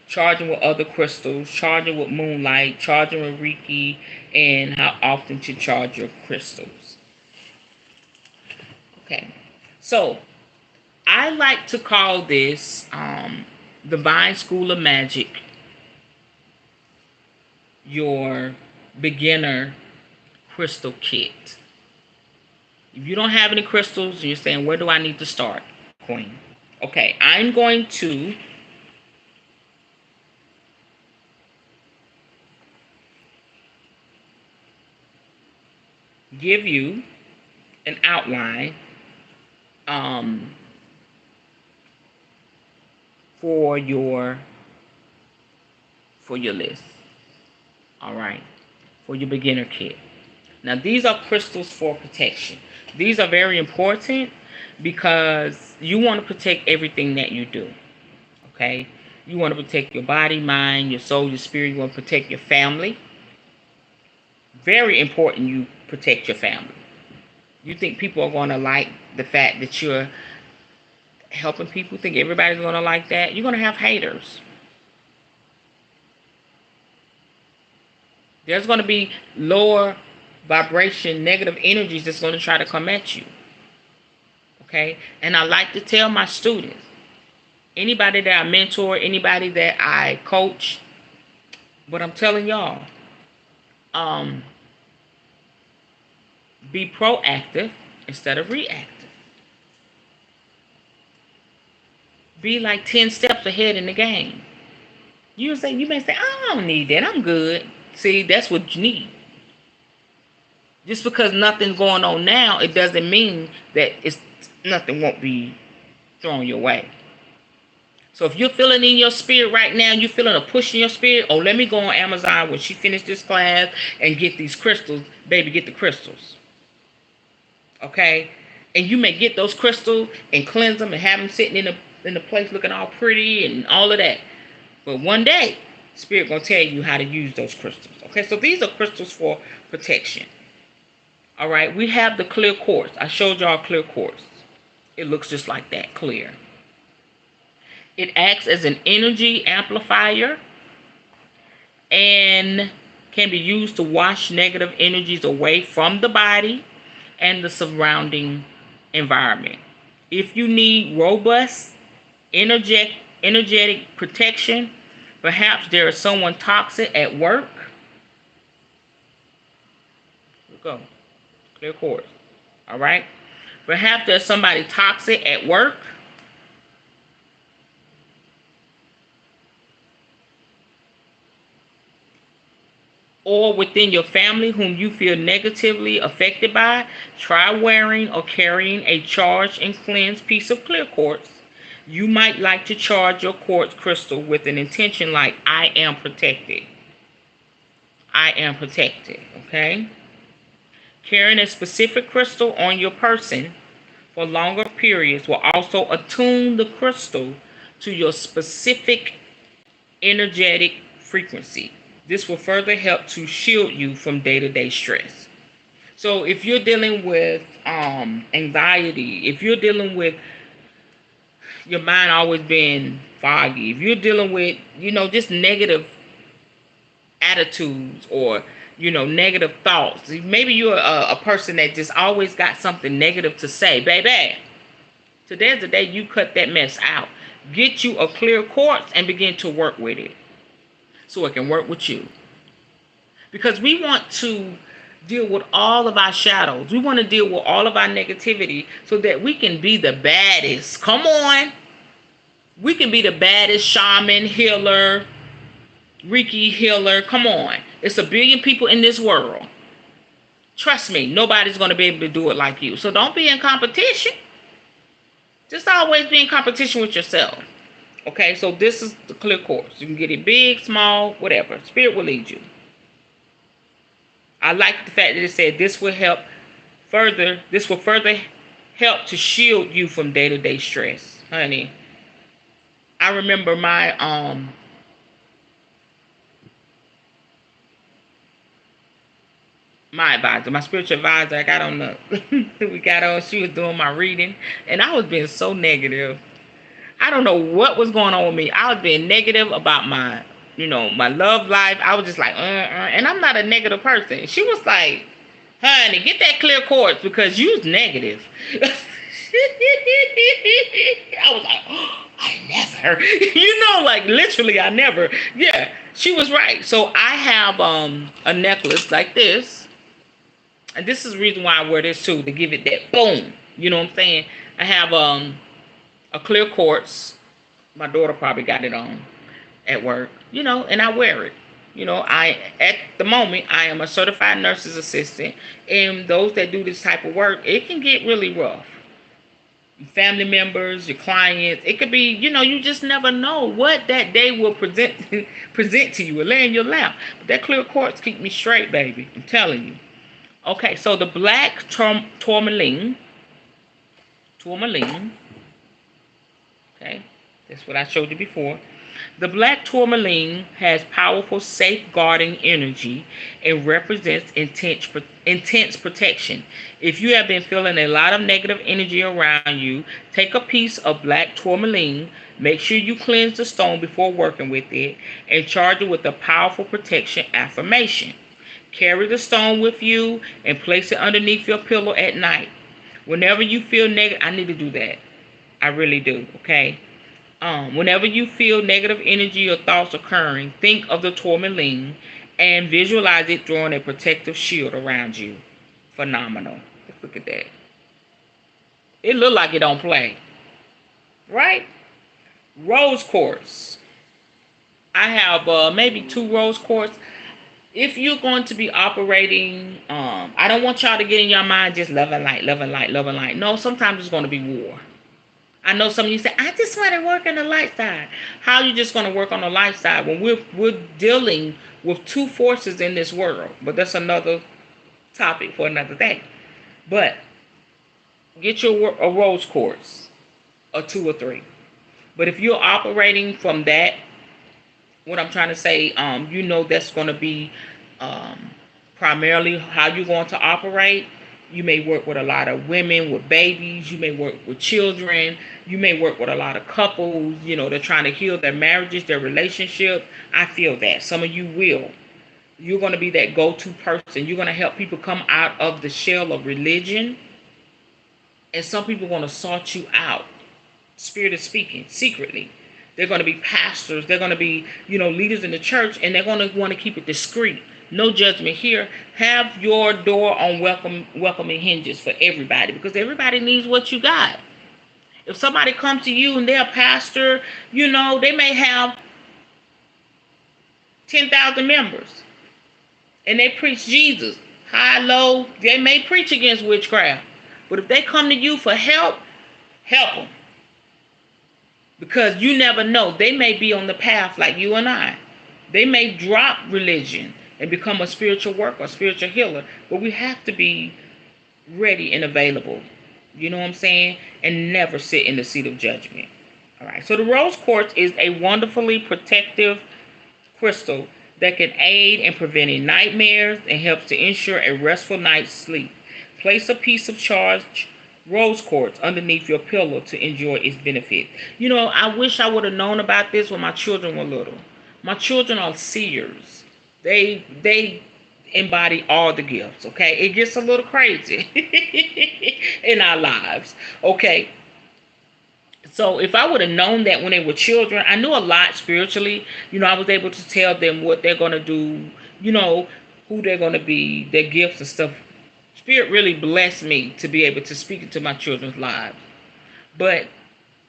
charging with other crystals, charging with moonlight, charging with Reiki, and how often to charge your crystals. Okay, so I like to call this Divine School of Magic, your beginner crystal kit. If you don't have any crystals, you're saying, where do I need to start, Queen? Okay, I'm going to give you an outline for your list. All right, for your beginner kit. Now, these are crystals for protection. These are very important because you want to protect everything that you do. Okay, you want to protect your body, mind, your soul, your spirit. You want to protect your family. Very important you protect your family. You think people are going to like the fact that you're helping people? Think everybody's going to like that? You're going to have haters. There's going to be lower vibration, negative energies that's going to try to come at you. Okay? And I like to tell my students, anybody that I mentor, anybody that I coach, but I'm telling y'all, be proactive instead of reactive. Be like 10 steps ahead in the game. You may say, I don't need that. I'm good. See, that's what you need. Just because nothing's going on now, it doesn't mean that nothing won't be thrown your way. So if you're feeling in your spirit right now, you're feeling a push in your spirit, oh, let me go on Amazon when she finished this class and get these crystals. Baby, get the crystals. Okay? And you may get those crystals and cleanse them and have them sitting in the place looking all pretty and all of that. But one day, Spirit gonna tell you how to use those crystals. Okay, so these are crystals for protection. All right, we have the clear quartz. I showed y'all clear quartz. It looks just like that, clear. It acts as an energy amplifier and can be used to wash negative energies away from the body and the surrounding environment. If you need robust, energetic protection, perhaps there is someone toxic at work. Go. Clear quartz. All right. Perhaps there's somebody toxic at work. Or within your family whom you feel negatively affected by. Try wearing or carrying a charged and cleansed piece of clear quartz. You might like to charge your quartz crystal with an intention like, I am protected. I am protected. Okay? Carrying a specific crystal on your person for longer periods will also attune the crystal to your specific energetic frequency. This will further help to shield you from day-to-day stress. So if you're dealing with anxiety, if you're dealing with your mind always being foggy, if you're dealing with, just negative attitudes or, negative thoughts, maybe you're a person that just always got something negative to say, baby, today's the day you cut that mess out. Get you a clear quartz and begin to work with it so it can work with you. Because we want to deal with all of our shadows. We want to deal with all of our negativity so that we can be the baddest. Come on. We can be the baddest shaman, healer, Reiki healer. Come on. It's a billion people in this world. Trust me, nobody's going to be able to do it like you. So don't be in competition. Just always be in competition with yourself. Okay, so this is the clear quartz. You can get it big, small, whatever. Spirit will lead you. I like the fact that it said this will further help to shield you from day-to-day stress. Honey, I remember my advisor, my spiritual advisor, I got on she was doing my reading, and I was being so negative. I don't know what was going on with me. I was being negative about my love life. I was just like, and I'm not a negative person. She was like, honey, get that clear quartz because you's negative. I was like, oh, I never, like literally I never. Yeah, she was right. So I have a necklace like this. And this is the reason why I wear this too, to give it that boom. You know what I'm saying? I have a clear quartz. My daughter probably got it on at work, and I wear it. At the moment, I am a certified nurse's assistant, and those that do this type of work, it can get really rough. Family members, your clients, it could be, you just never know what that day will present to you or lay in your lap. But that clear quartz keep me straight, baby. I'm telling you. Okay, so the black tourmaline. Okay, that's what I showed you before. The black tourmaline has powerful safeguarding energy and represents intense protection. If you have been feeling a lot of negative energy around you, take a piece of black tourmaline, make sure you cleanse the stone before working with it, and charge it with a powerful protection affirmation. Carry the stone with you and place it underneath your pillow at night. Whenever you feel negative, I need to do that. I really do, okay? Whenever you feel negative energy or thoughts occurring, think of the tourmaline and visualize it throwing a protective shield around you. Phenomenal. Let's look at that. It look like it don't play. Right? Rose quartz. I have maybe 2 rose quartz. If you're going to be operating, I don't want y'all to get in your mind just love and light, love and light, love and light. No, sometimes it's going to be war. I know some of you say, I just want to work on the light side. How are you just going to work on the light side when we're dealing with 2 forces in this world? But that's another topic for another day. But get your a rose quartz, or 2 or 3. But if you're operating from that, what I'm trying to say, that's going to be primarily how you're going to operate. You may work with a lot of women with babies. You may work with children. You may work with a lot of couples. They're trying to heal their marriages, their relationship. I feel that. Some of you will. You're going to be that go-to person. You're going to help people come out of the shell of religion. And some people are going to sort you out, spirit of speaking, secretly. They're going to be pastors. They're going to be, leaders in the church, and they're going to want to keep it discreet. No judgment here. Have your door on welcoming hinges for everybody, because everybody needs what you got. If somebody comes to you and they're a pastor, they may have 10,000 members, and they preach Jesus. High, low, they may preach against witchcraft. But if they come to you for help, help them. Because you never know. They may be on the path like you and I. They may drop religion and become a spiritual worker, a spiritual healer. But we have to be ready and available. You know what I'm saying? And never sit in the seat of judgment. All right. So the rose quartz is a wonderfully protective crystal that can aid in preventing nightmares and helps to ensure a restful night's sleep. Place a piece of charged rose quartz underneath your pillow to enjoy its benefit. I wish I would have known about this when my children were little. My children are seers. They embody all the gifts, okay? It gets a little crazy in our lives, okay? So if I would have known that when they were children, I knew a lot spiritually. I was able to tell them what they're going to do, who they're going to be, their gifts and stuff. Spirit really blessed me to be able to speak into my children's lives. But,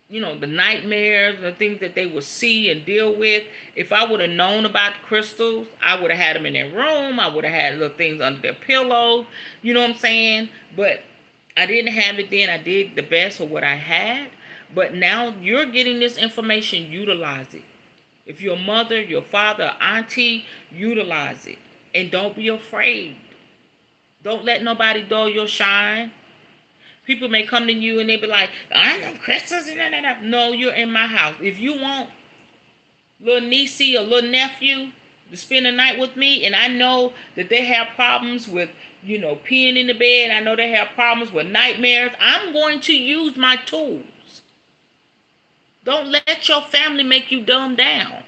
the nightmares, the things that they would see and deal with, if I would have known about crystals, I would have had them in their room. I would have had little things under their pillow. You know what I'm saying? But I didn't have it then. I did the best of what I had. But now you're getting this information. Utilize it. If you're a mother, your father, auntie, utilize it. And don't be afraid. Don't let nobody dull your shine. People may come to you and they be like, I know crystals. No, you're in my house. If you want little niecey or little nephew to spend the night with me, and I know that they have problems with, peeing in the bed, I know they have problems with nightmares, I'm going to use my tools. Don't let your family make you dumb down.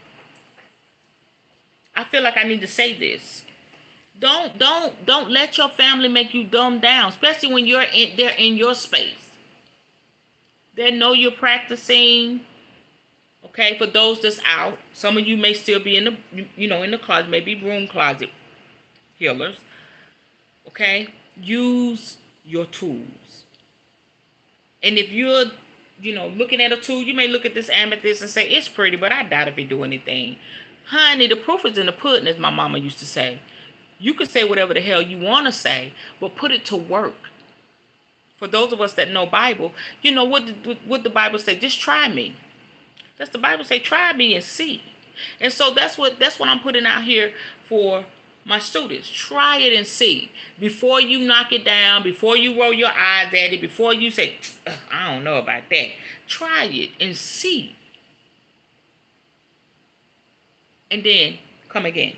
I feel like I need to say this. Don't let your family make you dumb down, especially when they're in your space. They know you're practicing. Okay, for those that's out, some of you may still be in the closet, maybe broom closet healers. Okay, use your tools. And if you're, looking at a tool, you may look at this amethyst and say it's pretty, but I doubt if it do anything. Honey, the proof is in the pudding, as my mama used to say. You can say whatever the hell you want to say, but put it to work. For those of us that know Bible, what the Bible say? Just try me. That's the Bible say, try me and see. And so that's what I'm putting out here for my students. Try it and see. Before you knock it down, before you roll your eyes at it, before you say, I don't know about that. Try it and see. And then come again.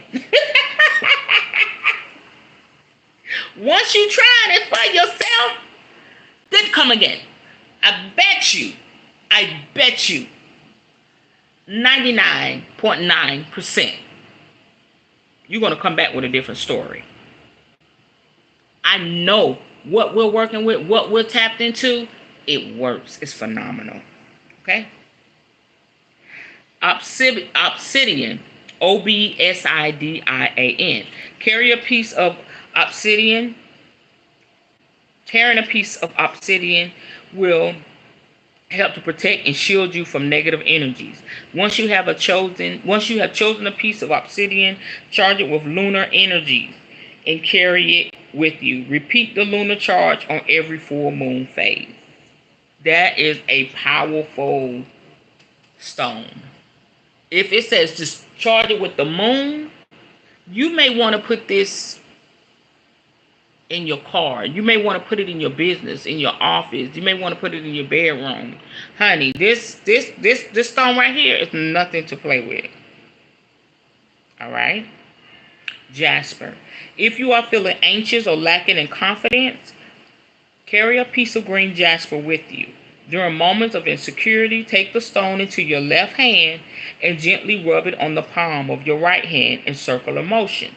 Once you try it for yourself, then come again. I bet you 99.9% you're going to come back with a different story. I know what we're working with, what we're tapped into, it works. It's phenomenal. Okay? Obsidian, Obsidian. Carry a piece of obsidian. Tearing a piece of obsidian will help to protect and shield you from negative energies. Once you have chosen a piece of obsidian, charge it with lunar energies and carry it with you. Repeat the lunar charge on every full moon phase. That is a powerful stone. If it says just charge it with the moon, you may want to put this in your car. You may want to put it in your business, in your office. You may want to put it in your bedroom. Honey, this stone right here is nothing to play with. All right? Jasper. If you are feeling anxious or lacking in confidence, carry a piece of green jasper with you. During moments of insecurity, take the stone into your left hand and gently rub it on the palm of your right hand in circular motion.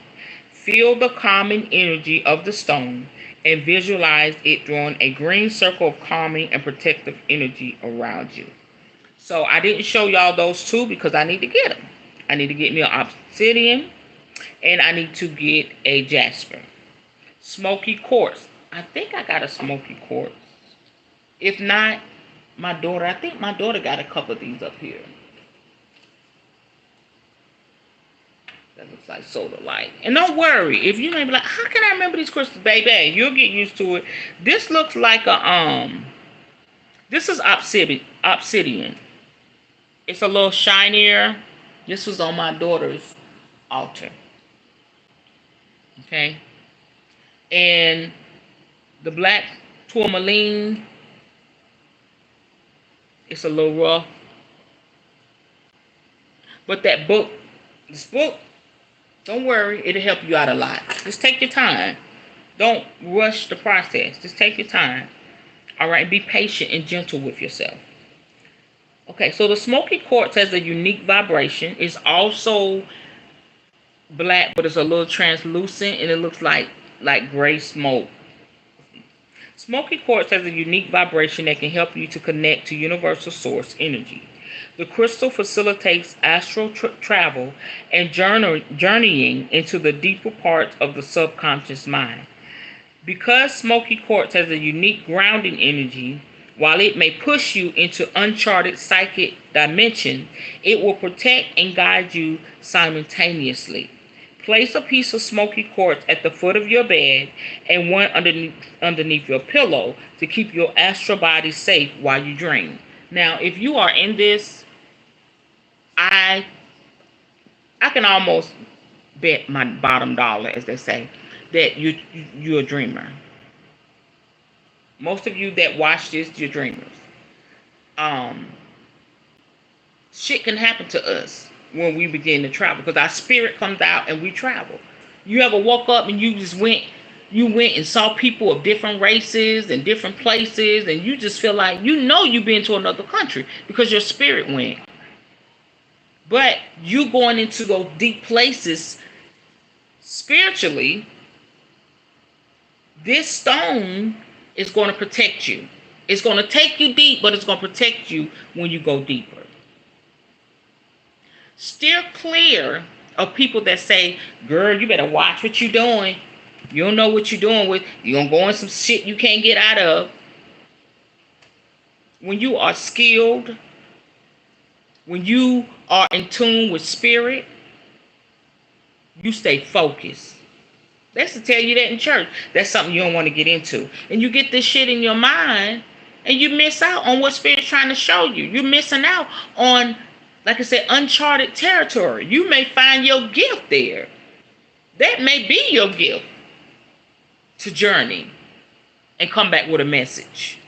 Feel the calming energy of the stone and visualize it drawing a green circle of calming and protective energy around you. So I didn't show y'all those two because I need to get them. I need to get me an obsidian and I need to get a jasper. Smoky quartz. I think I got a smoky quartz. If not, I think my daughter got a couple of these up here. That looks like soda light. And don't worry, if you may be like, how can I remember these crystals, baby? You'll get used to it. This looks like this is obsidian. It's a little shinier. This was on my daughter's altar. Okay. And the black tourmaline, it's a little rough. But this book, don't worry, it'll help you out a lot. Just take your time. Don't rush the process. Just take your time. All right, be patient and gentle with yourself. Okay, so the smoky quartz has a unique vibration. It's also black, but it's a little translucent, and it looks like gray smoke. Smoky quartz has a unique vibration that can help you to connect to universal source energy. The crystal facilitates astral travel and journeying into the deeper parts of the subconscious mind. Because smoky quartz has a unique grounding energy, while it may push you into uncharted psychic dimension, it will protect and guide you simultaneously. Place a piece of smoky quartz at the foot of your bed and one underneath your pillow to keep your astral body safe while you dream. Now, if you are in this, I can almost bet my bottom dollar, as they say, that you're a dreamer. Most of you that watch this, you're dreamers. Shit can happen to us when we begin to travel because our spirit comes out and we travel. You ever woke up and you went and saw people of different races and different places, and you just feel like you've been to another country because your spirit went. But you going into those deep places spiritually, this stone is going to protect you. It's going to take you deep, but it's going to protect you when you go deeper. Steer clear of people that say, girl, you better watch what you're doing. You don't know what you're doing with. You're going to go in some shit you can't get out of. When you are skilled, when you are in tune with spirit, you stay focused. They used to tell you that in church. That's something you don't want to get into. And you get this shit in your mind and you miss out on what Spirit's trying to show you. You're missing out on, like I said, uncharted territory. You may find your gift there. That may be your gift to journey and come back with a message.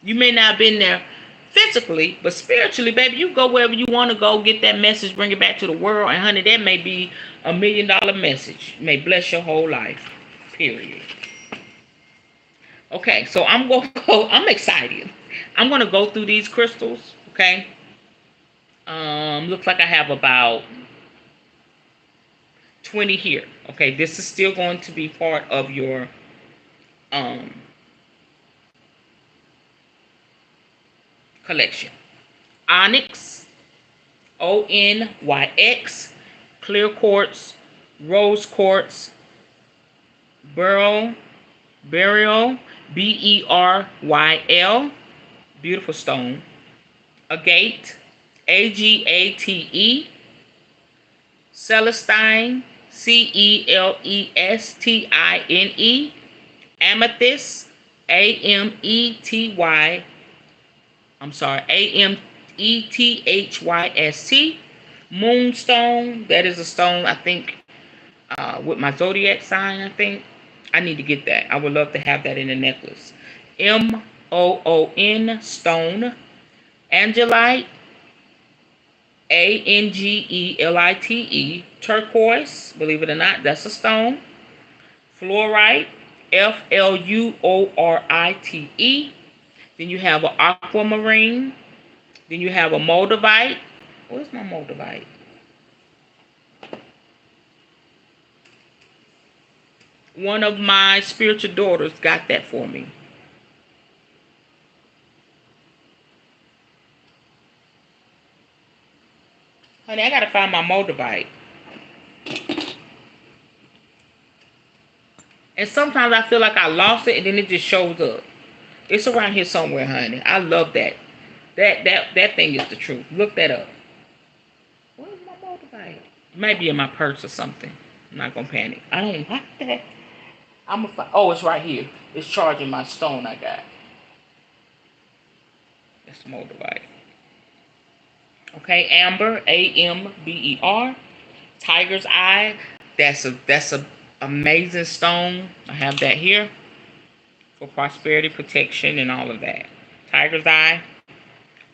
You may not have been there physically, but spiritually, baby, you go wherever you want to go, get that message, bring it back to the world, and honey, that may be $1 million message. It may bless your whole life. Period. Okay, so I'm excited. I'm gonna go through these crystals, okay? Looks like I have about 20 here. Okay, this is still going to be part of your collection. Onyx, ONYX, clear quartz, rose quartz, beryl, BERYL, beautiful stone. Agate, AGATE, Celestine, CELESTINE, amethyst, AMETHYST, moonstone. That is a stone, I think, with my zodiac sign, I think. I need to get that. I would love to have that in a necklace. Moon stone. Angelite. Angelite. Turquoise. Believe it or not, that's a stone. Fluorite. Fluorite. Then you have an aquamarine. Then you have a moldavite. Where's my moldavite? One of my spiritual daughters got that for me. Honey, I gotta find my moldavite. And sometimes I feel like I lost it and then it just shows up. It's around here somewhere, honey. I love that. That thing is the truth. Look that up. Where's my moldavite? It might be in my purse or something. I'm not gonna panic. I don't like that. I'm gonna find. Oh, it's right here. It's charging my stone I got. It's moldavite. Okay, amber. Amber. Tiger's eye. That's a amazing stone. I have that here for prosperity, protection, and all of that. Tiger's eye.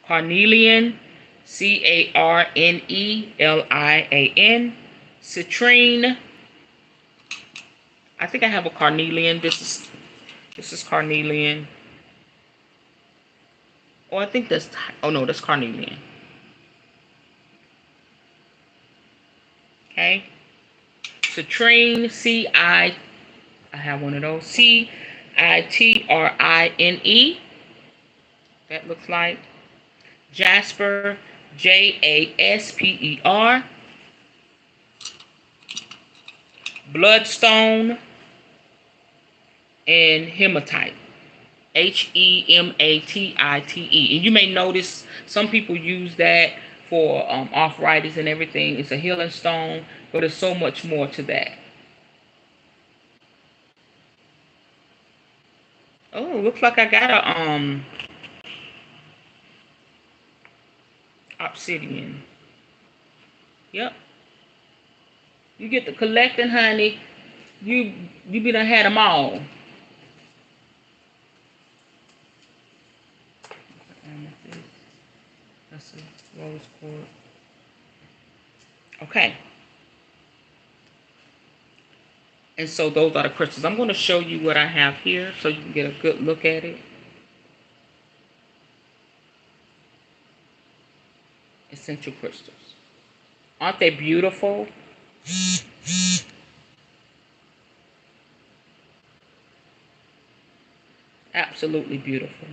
Carnelian. Carnelian. Citrine. I think I have a carnelian. This is carnelian. Oh, I think that's. Oh no, that's carnelian. Okay. Citrine. I have one of those. Citrine. That looks like. Jasper. Jasper. Bloodstone. And hematite. Hematite. And you may notice some people use that for arthritis and everything. It's a healing stone, but there's so much more to that. Oh, looks like I got a obsidian. Yep. You get the collecting, honey. You be done had them all. That's a rose quartz. Okay. And so those are the crystals. I'm going to show you what I have here so you can get a good look at it. Essential crystals. Aren't they beautiful? Absolutely beautiful.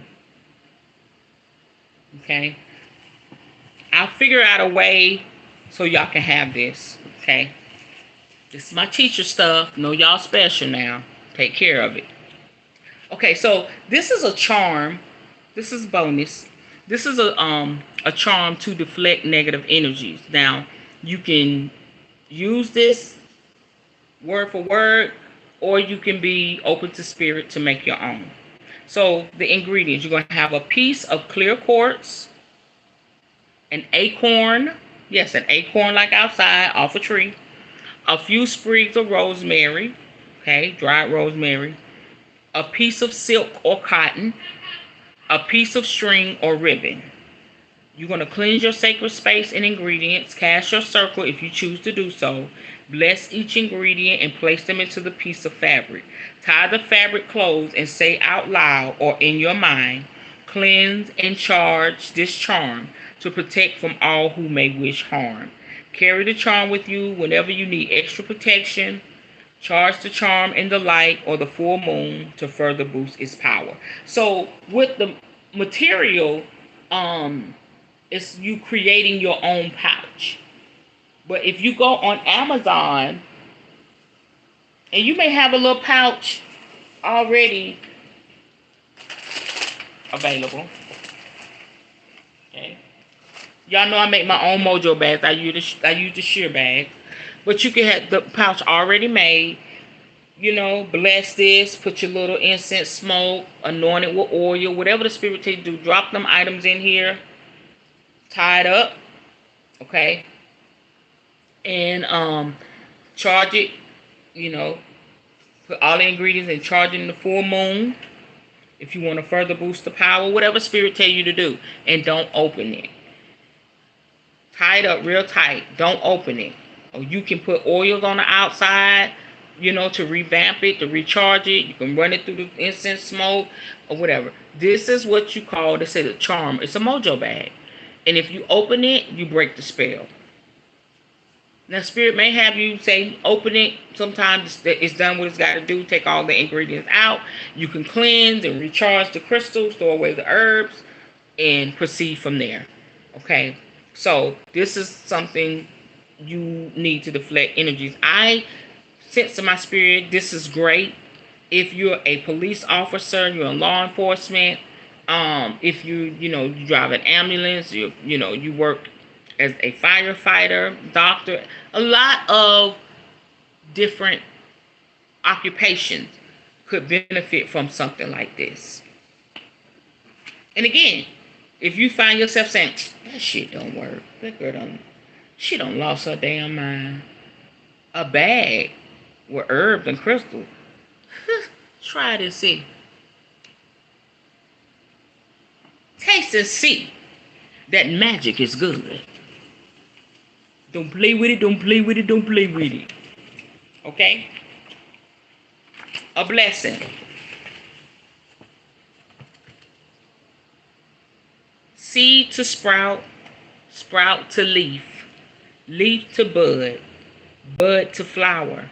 Okay. I'll figure out a way so y'all can have this. Okay. This is my teacher stuff. Know y'all special now. Take care of it. Okay, so this is a charm. This is bonus. This is a charm to deflect negative energies. Now, you can use this word for word, or you can be open to spirit to make your own. So the ingredients, you're going to have a piece of clear quartz, an acorn, yes, an acorn like outside off a tree, a few sprigs of rosemary, okay, dried rosemary, a piece of silk or cotton, a piece of string or ribbon. You're going to cleanse your sacred space and ingredients, cast your circle if you choose to do so, bless each ingredient and place them into the piece of fabric. Tie the fabric closed and say out loud or in your mind, cleanse and charge this charm to protect from all who may wish harm. Carry the charm with you whenever you need extra protection. Charge the charm in the light or the full moon to further boost its power. So with the material, it's you creating your own pouch. But if you go on Amazon, and you may have a little pouch already available. Okay. Y'all know I make my own mojo bags. I use the sheer bag. But you can have the pouch already made. You know, bless this, put your little incense smoke, anoint it with oil, whatever the spirit tells you to do. Drop them items in here, tie it up, okay, and charge it, you know, Put all the ingredients and charge it in the full moon. If you want to further boost the power, whatever spirit tell you to do. And don't open it. Tie it up real tight. Don't open it. Or you can put oils on the outside, to revamp it, to recharge it. You can run it through the incense smoke or whatever. This is what you call, they say, the charm. It's a mojo bag. And if you open it, you break the spell. Now, spirit may have you say, open it. Sometimes it's done what it's got to do. Take all the ingredients out. You can cleanse and recharge the crystals, throw away the herbs, and proceed from there. Okay? So, this is something you need to deflect energies. I sense in my spirit, this is great. If you're a police officer, you're in law enforcement, if you drive an ambulance, you work as a firefighter, doctor, a lot of different occupations could benefit from something like this. And again, if you find yourself saying, that shit don't work, that girl she done lost her damn mind. A bag with herbs and crystals. Try it and see. Taste and see that magic is good. Don't play with it, don't play with it, don't play with it. Okay? A blessing. Seed to sprout, sprout to leaf, leaf to bud, bud to flower,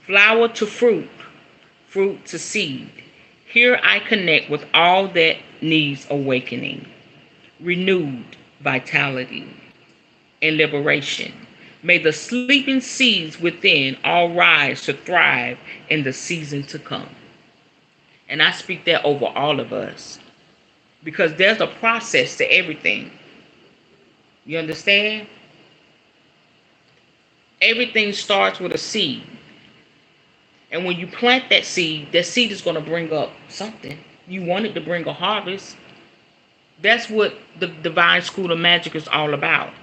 flower to fruit, fruit to seed. Here I connect with all that needs awakening, renewed vitality, and liberation. May the sleeping seeds within all rise to thrive in the season to come. And I speak that over all of us. Because there's a process to everything. You understand? Everything starts with a seed. And when you plant that seed is going to bring up something. You want it to bring a harvest. That's what the Divine School of Magic is all about.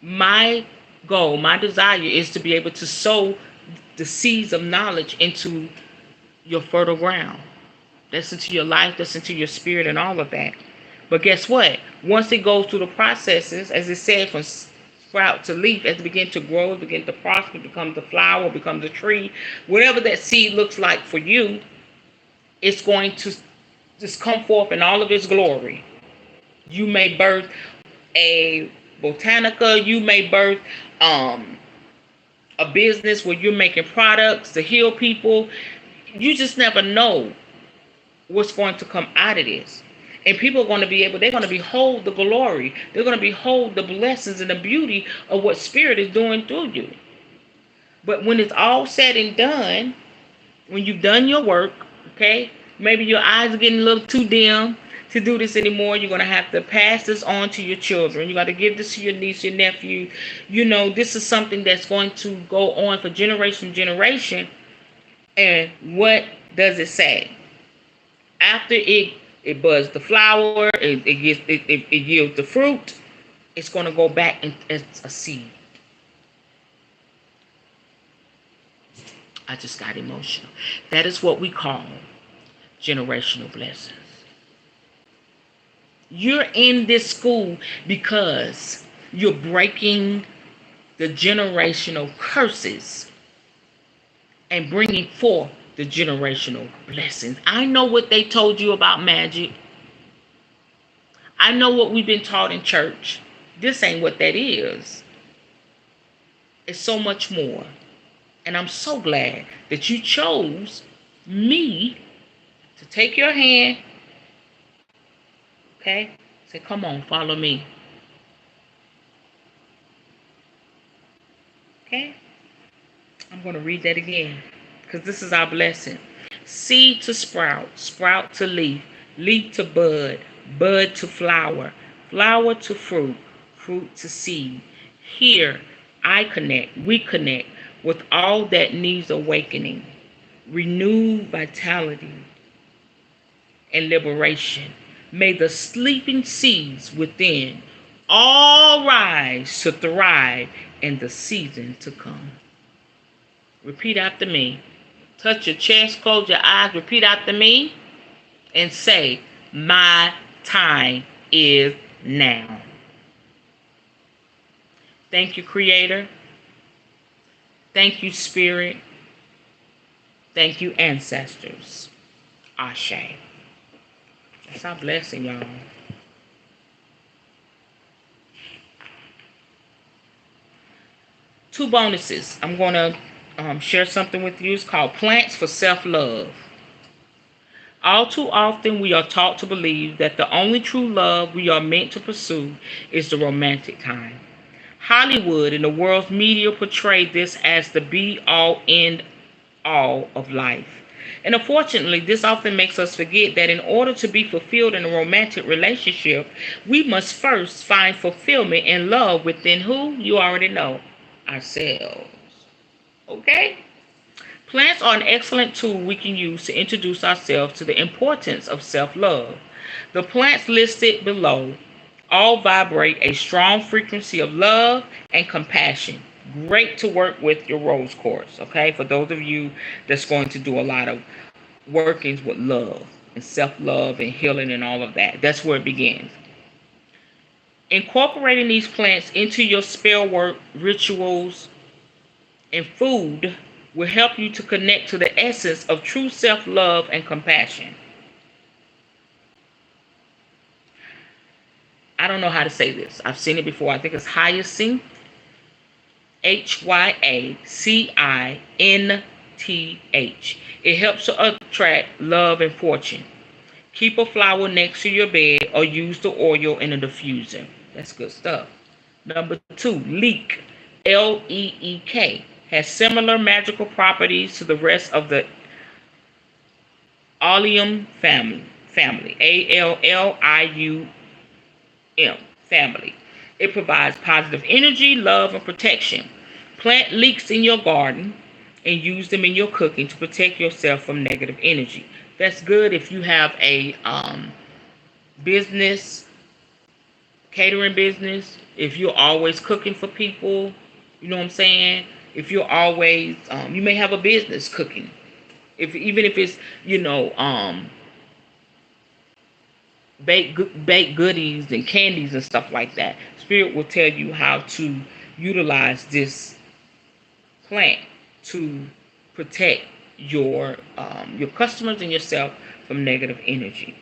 My goal, my desire is to be able to sow the seeds of knowledge into your fertile ground. That's into your life, that's into your spirit and all of that. But guess what? Once it goes through the processes, as it said, from sprout to leaf, as it begins to grow, it begins to prosper, it becomes a flower, becomes a tree, whatever that seed looks like for you, it's going to just come forth in all of its glory. You may birth a botanica, you may birth a business where you're making products to heal people. You just never know what's going to come out of this. And people are going to they're going to behold the glory. They're going to behold the blessings and the beauty of what Spirit is doing through you. But when it's all said and done, when you've done your work, okay, maybe your eyes are getting a little too dim to do this anymore. You're going to have to pass this on to your children. You got to give this to your niece, your nephew. This is something that's going to go on for generation to generation. And what does it say? After it buds the flower, it yields the fruit, it's going to go back as a seed. I just got emotional. That is what we call generational blessings. You're in this school because you're breaking the generational curses and bringing forth the generational blessings. I know what they told you about magic. I know what we've been taught in church. This ain't what that is. It's so much more. And I'm so glad that you chose me to take your hand. Okay? Say, come on, follow me. Okay? I'm going to read that again, because this is our blessing. Seed to sprout, sprout to leaf, leaf to bud, bud to flower, flower to fruit, fruit to seed. Here, we connect with all that needs awakening, renewed vitality, and liberation. May the sleeping seeds within all rise to thrive in the season to come. Repeat after me. Touch your chest, close your eyes, repeat after me, and say, my time is now. Thank you, Creator. Thank you, Spirit. Thank you, ancestors. Ashe. That's our blessing, y'all. Two bonuses. I'm going to share something with you. It's called Plants for Self-Love. All too often, we are taught to believe that the only true love we are meant to pursue is the romantic kind. Hollywood and the world's media portray this as the be-all, end-all of life. And unfortunately, this often makes us forget that in order to be fulfilled in a romantic relationship, we must first find fulfillment and love within who? You already know. Ourselves. Okay? Plants are an excellent tool we can use to introduce ourselves to the importance of self-love. The plants listed below all vibrate a strong frequency of love and compassion. Great to work with your rose quartz, okay? For those of you that's going to do a lot of workings with love and self-love and healing and all of that. That's where it begins. Incorporating these plants into your spell work, rituals, and food will help you to connect to the essence of true self-love and compassion. I don't know how to say this. I've seen it before. I think it's hyacinth. Hyacinth. It helps to attract love and fortune. Keep a flower next to your bed or use the oil in a diffuser. That's good stuff. Number 2, leek. Leek has similar magical properties to the rest of the allium family. Allium family. It provides positive energy, love, and protection. Plant leeks in your garden and use them in your cooking to protect yourself from negative energy. That's good if you have a business, catering business, if you're always cooking for people, you know what I'm saying? If you're always, you may have a business cooking. Even if it's, baked goodies and candies and stuff like that. Spirit will tell you how to utilize this plant to protect your customers and yourself from negative energy.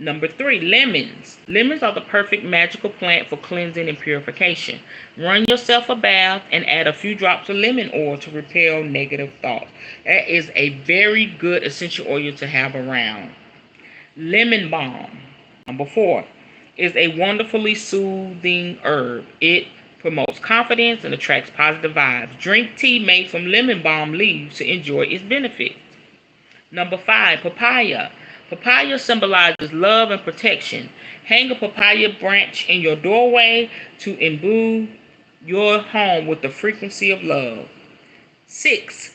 Number 3, lemons. Lemons are the perfect magical plant for cleansing and purification. Run yourself a bath and add a few drops of lemon oil to repel negative thoughts. That is a very good essential oil to have around. Lemon balm, number 4, is a wonderfully soothing herb. It promotes confidence and attracts positive vibes. Drink tea made from lemon balm leaves to enjoy its benefits. Number 5, papaya. Papaya symbolizes love and protection. Hang a papaya branch in your doorway to imbue your home with the frequency of love. 6,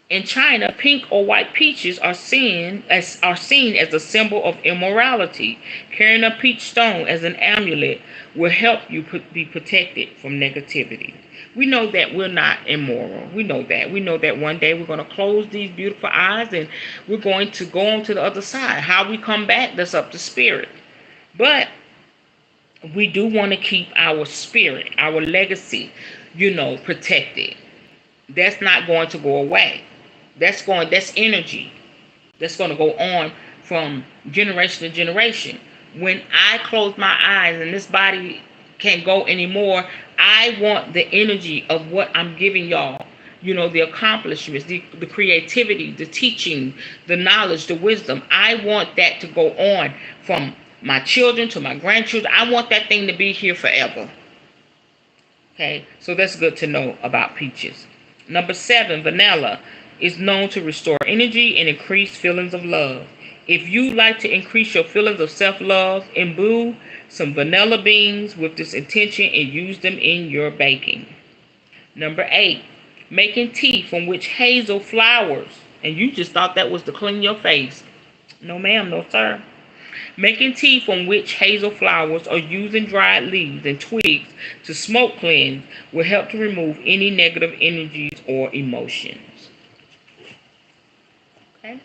in China, pink or white peaches are seen as a symbol of immorality. Carrying a peach stone as an amulet will help you be protected from negativity. We know that we're not immoral. We know that. We know that one day we're going to close these beautiful eyes and we're going to go on to the other side. How we come back, that's up to spirit. But we do want to keep our spirit, our legacy, protected. That's not going to go away. That's energy. That's going to go on from generation to generation. When I close my eyes and this body can't go anymore, I want the energy of what I'm giving y'all. The accomplishments, the creativity, the teaching, the knowledge, the wisdom. I want that to go on from my children to my grandchildren. I want that thing to be here forever. Okay, so that's good to know about peaches. Number 7, vanilla is known to restore energy and increase feelings of love. If you like to increase your feelings of self-love, imbue some vanilla beans with this intention and use them in your baking. Number 8, making tea from which hazel flowers. And you just thought that was to clean your face. No ma'am, no sir. Making tea from witch hazel flowers or using dried leaves and twigs to smoke cleanse will help to remove any negative energies or emotions. Okay.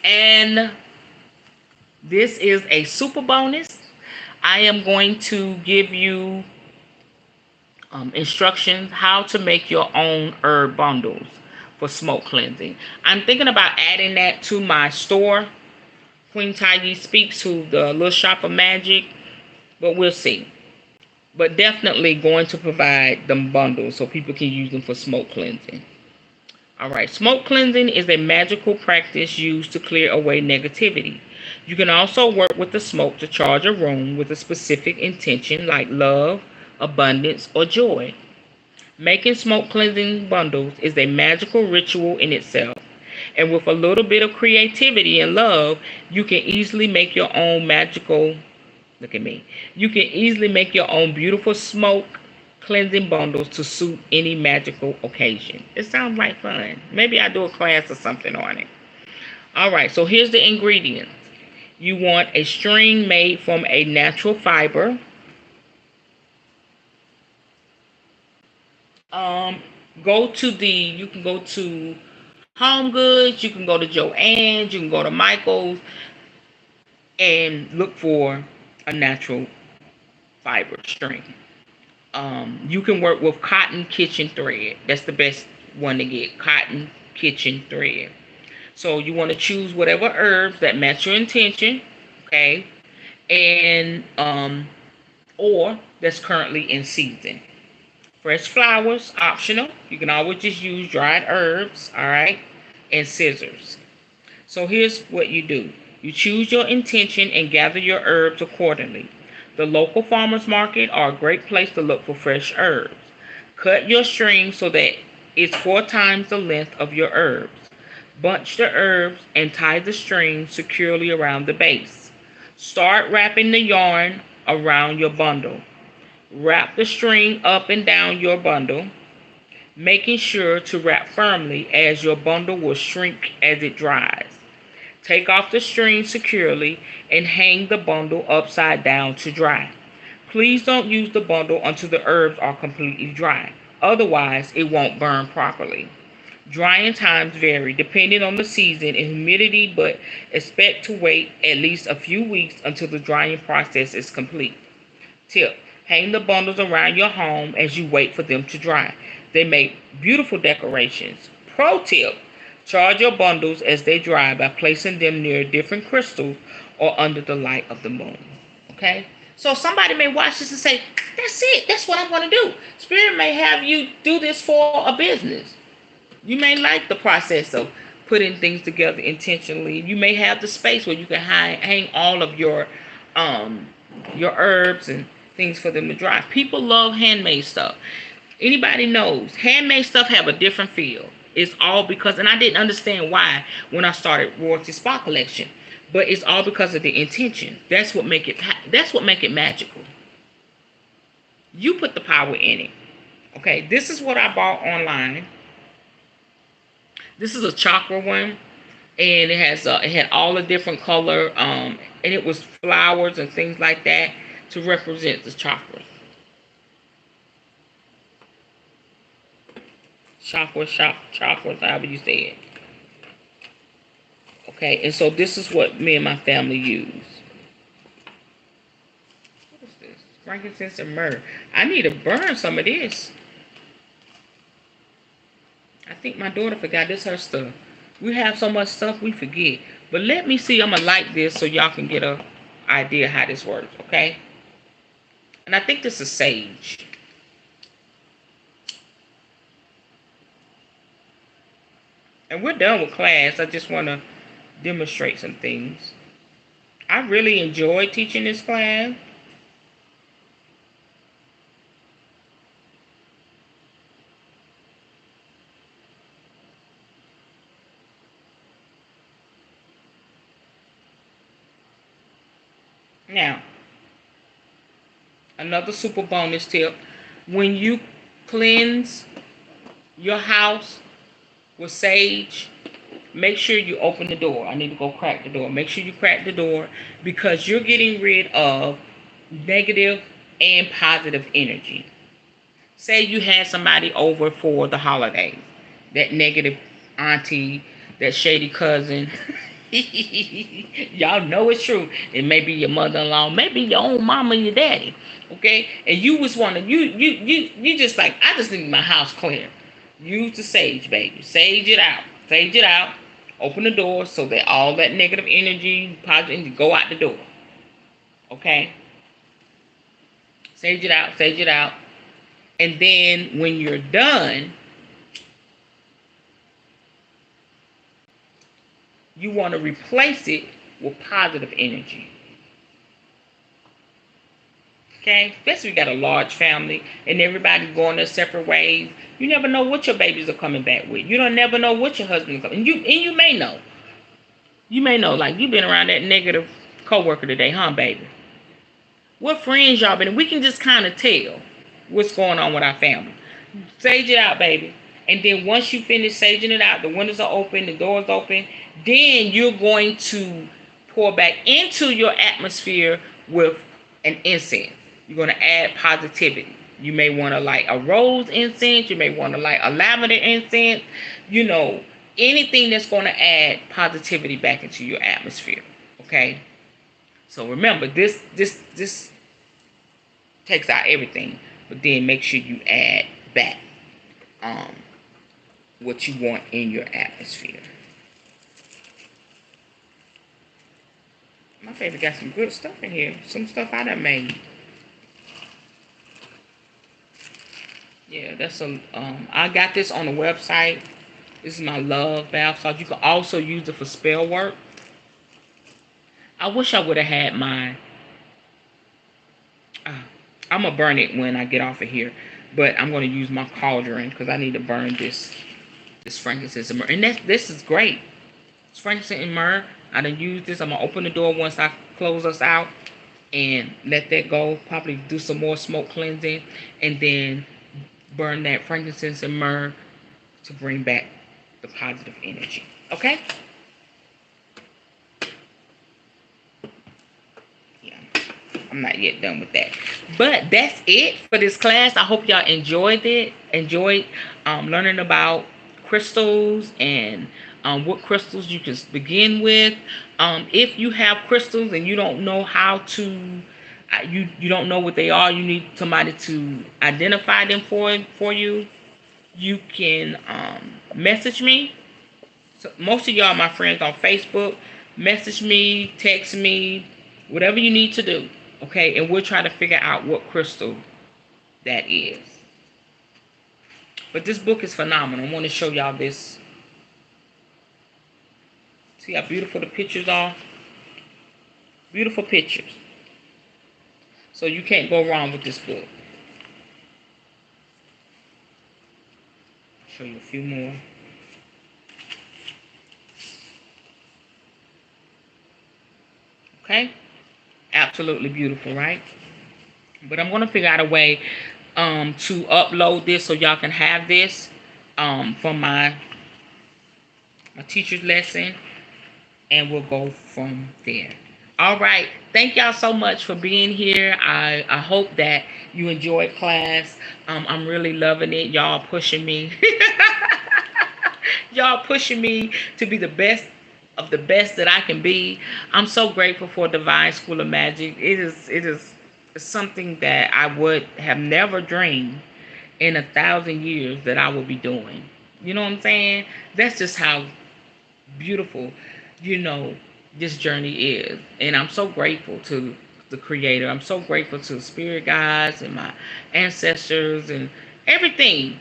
And this is a super bonus. I am going to give you instructions how to make your own herb bundles for smoke cleansing. I'm thinking about adding that to my store. Queen Tiyi speaks to the little shop of Magick, but we'll see. But definitely going to provide them bundles so people can use them for smoke cleansing. All right, smoke cleansing is a magical practice used to clear away negativity. You can also work with the smoke to charge a room with a specific intention like love, abundance, or joy. Making smoke cleansing bundles is a magical ritual in itself. And with a little bit of creativity and love, you can easily make your own magical, look at me, you can easily make your own beautiful smoke cleansing bundles to suit any magical occasion. It sounds like fun. Maybe I'll do a class or something on it. All right, so here's the ingredients. You want a string made from a natural fiber. You can go to Home Goods, you can go to Joann's, you can go to Michael's and look for a natural fiber string. You can work with cotton kitchen thread. That's the best one to get, cotton kitchen thread. So you want to choose whatever herbs that match your intention, okay? And or that's currently in season. Fresh flowers, optional. You can always just use dried herbs, all right? And scissors. So here's what you do. You choose your intention and gather your herbs accordingly. The local farmers market are a great place to look for fresh herbs. Cut your string so that it's 4 times the length of your herbs. Bunch the herbs and tie the string securely around the base. Start wrapping the yarn around your bundle. Wrap the string up and down your bundle, making sure to wrap firmly as your bundle will shrink as it dries. Take off the string securely and hang the bundle upside down to dry. Please don't use the bundle until the herbs are completely dry. Otherwise, it won't burn properly. Drying times vary depending on the season and humidity, but expect to wait at least a few weeks until the drying process is complete. Tip: hang the bundles around your home as you wait for them to dry. They make beautiful decorations. Pro tip: charge your bundles as they dry by placing them near different crystals or under the light of the moon. Okay? So somebody may watch this and say, that's it. That's what I want to do. Spirit may have you do this for a business. You may like the process of putting things together intentionally. You may have the space where you can hang all of your herbs and things for them to dry. People love handmade stuff. Anybody knows handmade stuff have a different feel. It's all because, and I didn't understand why when I started Royalty Spa Collection, but it's all because of the intention. That's what make it magical. You put the power in it. Okay, this is what I bought online. This is a chakra one, and it had all the different color, and it was flowers and things like that to represent the chakras. Chakras, however you say it. Okay, and so this is what me and my family use. What is this? Frankincense and myrrh. I need to burn some of this. I think my daughter forgot this her stuff. We have so much stuff we forget. But let me see. I'm going to light this so y'all can get an idea how this works, okay? And I think this is sage. And we're done with class. I just want to demonstrate some things. I really enjoyed teaching this class. Now, another super bonus tip. When you cleanse your house with sage, make sure you open the door. I need to go crack the door. Make sure you crack the door, because you're getting rid of negative and positive energy. Say you had somebody over for the holidays, that negative auntie, that shady cousin. Y'all know it's true. It may be your mother-in-law, maybe your own mama, your daddy. Okay, and you was wanting, you just like, I just need my house clear. Use the sage, baby. Sage it out. Sage it out. Open the door so that all that negative energy, positive energy, go out the door. Okay. Sage it out. Sage it out. And then when you're done, you want to replace it with positive energy. Okay? Especially if you got a large family and everybody going their separate ways. You never know what your babies are coming back with. You don't never know what your husband is coming. And you may know. You may know, like, you've been around that negative coworker today, huh, baby? What friends y'all been? We can just kind of tell what's going on with our family. Sage it out, baby. And then once you finish saging it out, the windows are open, the doors open, then you're going to pour back into your atmosphere with an incense. You're going to add positivity. You may want to light a rose incense. You may want to light a lavender incense. You know, anything that's going to add positivity back into your atmosphere. Okay? So remember, this takes out everything, but then make sure you add back what you want in your atmosphere. My baby got some good stuff in here. Some stuff I done made. Yeah, that's some. I got this on the website. This is my love bath salt. You can also use it for spell work. I wish I would have had my. I'm gonna burn it when I get off of here, but I'm gonna use my cauldron because I need to burn this frankincense and myrrh. And this is great. It's frankincense and myrrh. I done used this. I'm gonna open the door once I close us out and let that go. Probably do some more smoke cleansing and then burn that frankincense and myrrh to bring back the positive energy. Okay? Yeah. I'm not yet done with that. But that's it for this class. I hope y'all enjoyed it. Enjoyed learning about crystals and what crystals you can begin with. If you have crystals and you don't know how to, you don't know what they are, you need somebody to identify them for you. You can message me. So most of y'all, my friends on Facebook, message me, text me, whatever you need to do. Okay, and we'll try to figure out what crystal that is. But this book is phenomenal. I want to show y'all this. See how beautiful the pictures are? Beautiful pictures. So you can't go wrong with this book. Show you a few more. Okay? Absolutely beautiful, right? But I'm going to figure out a way to upload this so y'all can have this from my teacher's lesson, and we'll go from there. All right. Thank y'all so much for being here. I hope that you enjoyed class. I'm really loving it. Y'all pushing me. Y'all pushing me to be the best of the best that I can be. I'm so grateful for Divine School of Magic. It is something that I would have never dreamed in 1,000 years that I would be doing. You know what I'm saying? That's just how beautiful, this journey is. And I'm so grateful to the Creator. I'm so grateful to spirit guides and my ancestors and everything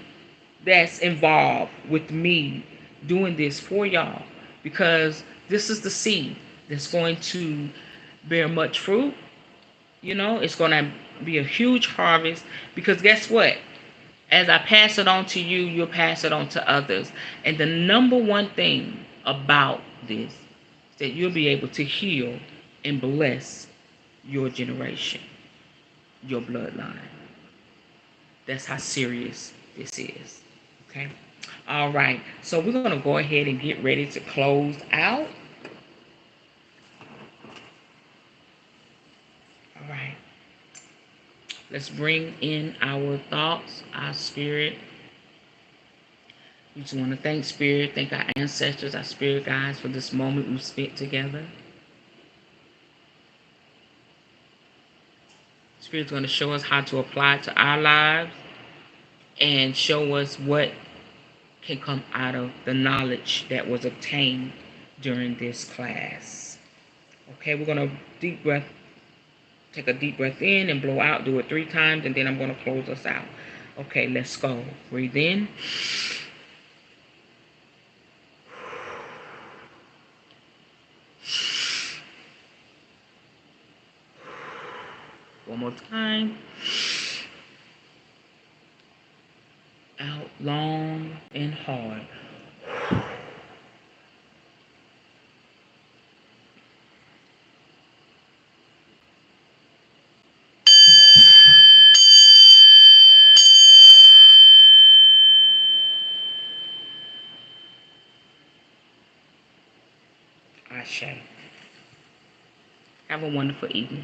that's involved with me doing this for y'all, because this is the seed that's going to bear much fruit. It's going to be a huge harvest, because guess what? As I pass it on to you, you'll pass it on to others. And the number one thing about this is that you'll be able to heal and bless your generation, your bloodline. That's how serious this is. Okay? All right, so we're going to go ahead and get ready to close out. All right, let's bring in our thoughts, our spirit. We just want to thank Spirit, thank our ancestors, our spirit guides for this moment we've spent together. Spirit's going to show us how to apply it to our lives and show us what can come out of the knowledge that was obtained during this class. Okay, we're going to take a deep breath in and blow out. Do it 3 times, and then I'm going to close us out. Okay, let's go. Breathe in. One more time. Out long and hard. Ashe. Have a wonderful evening.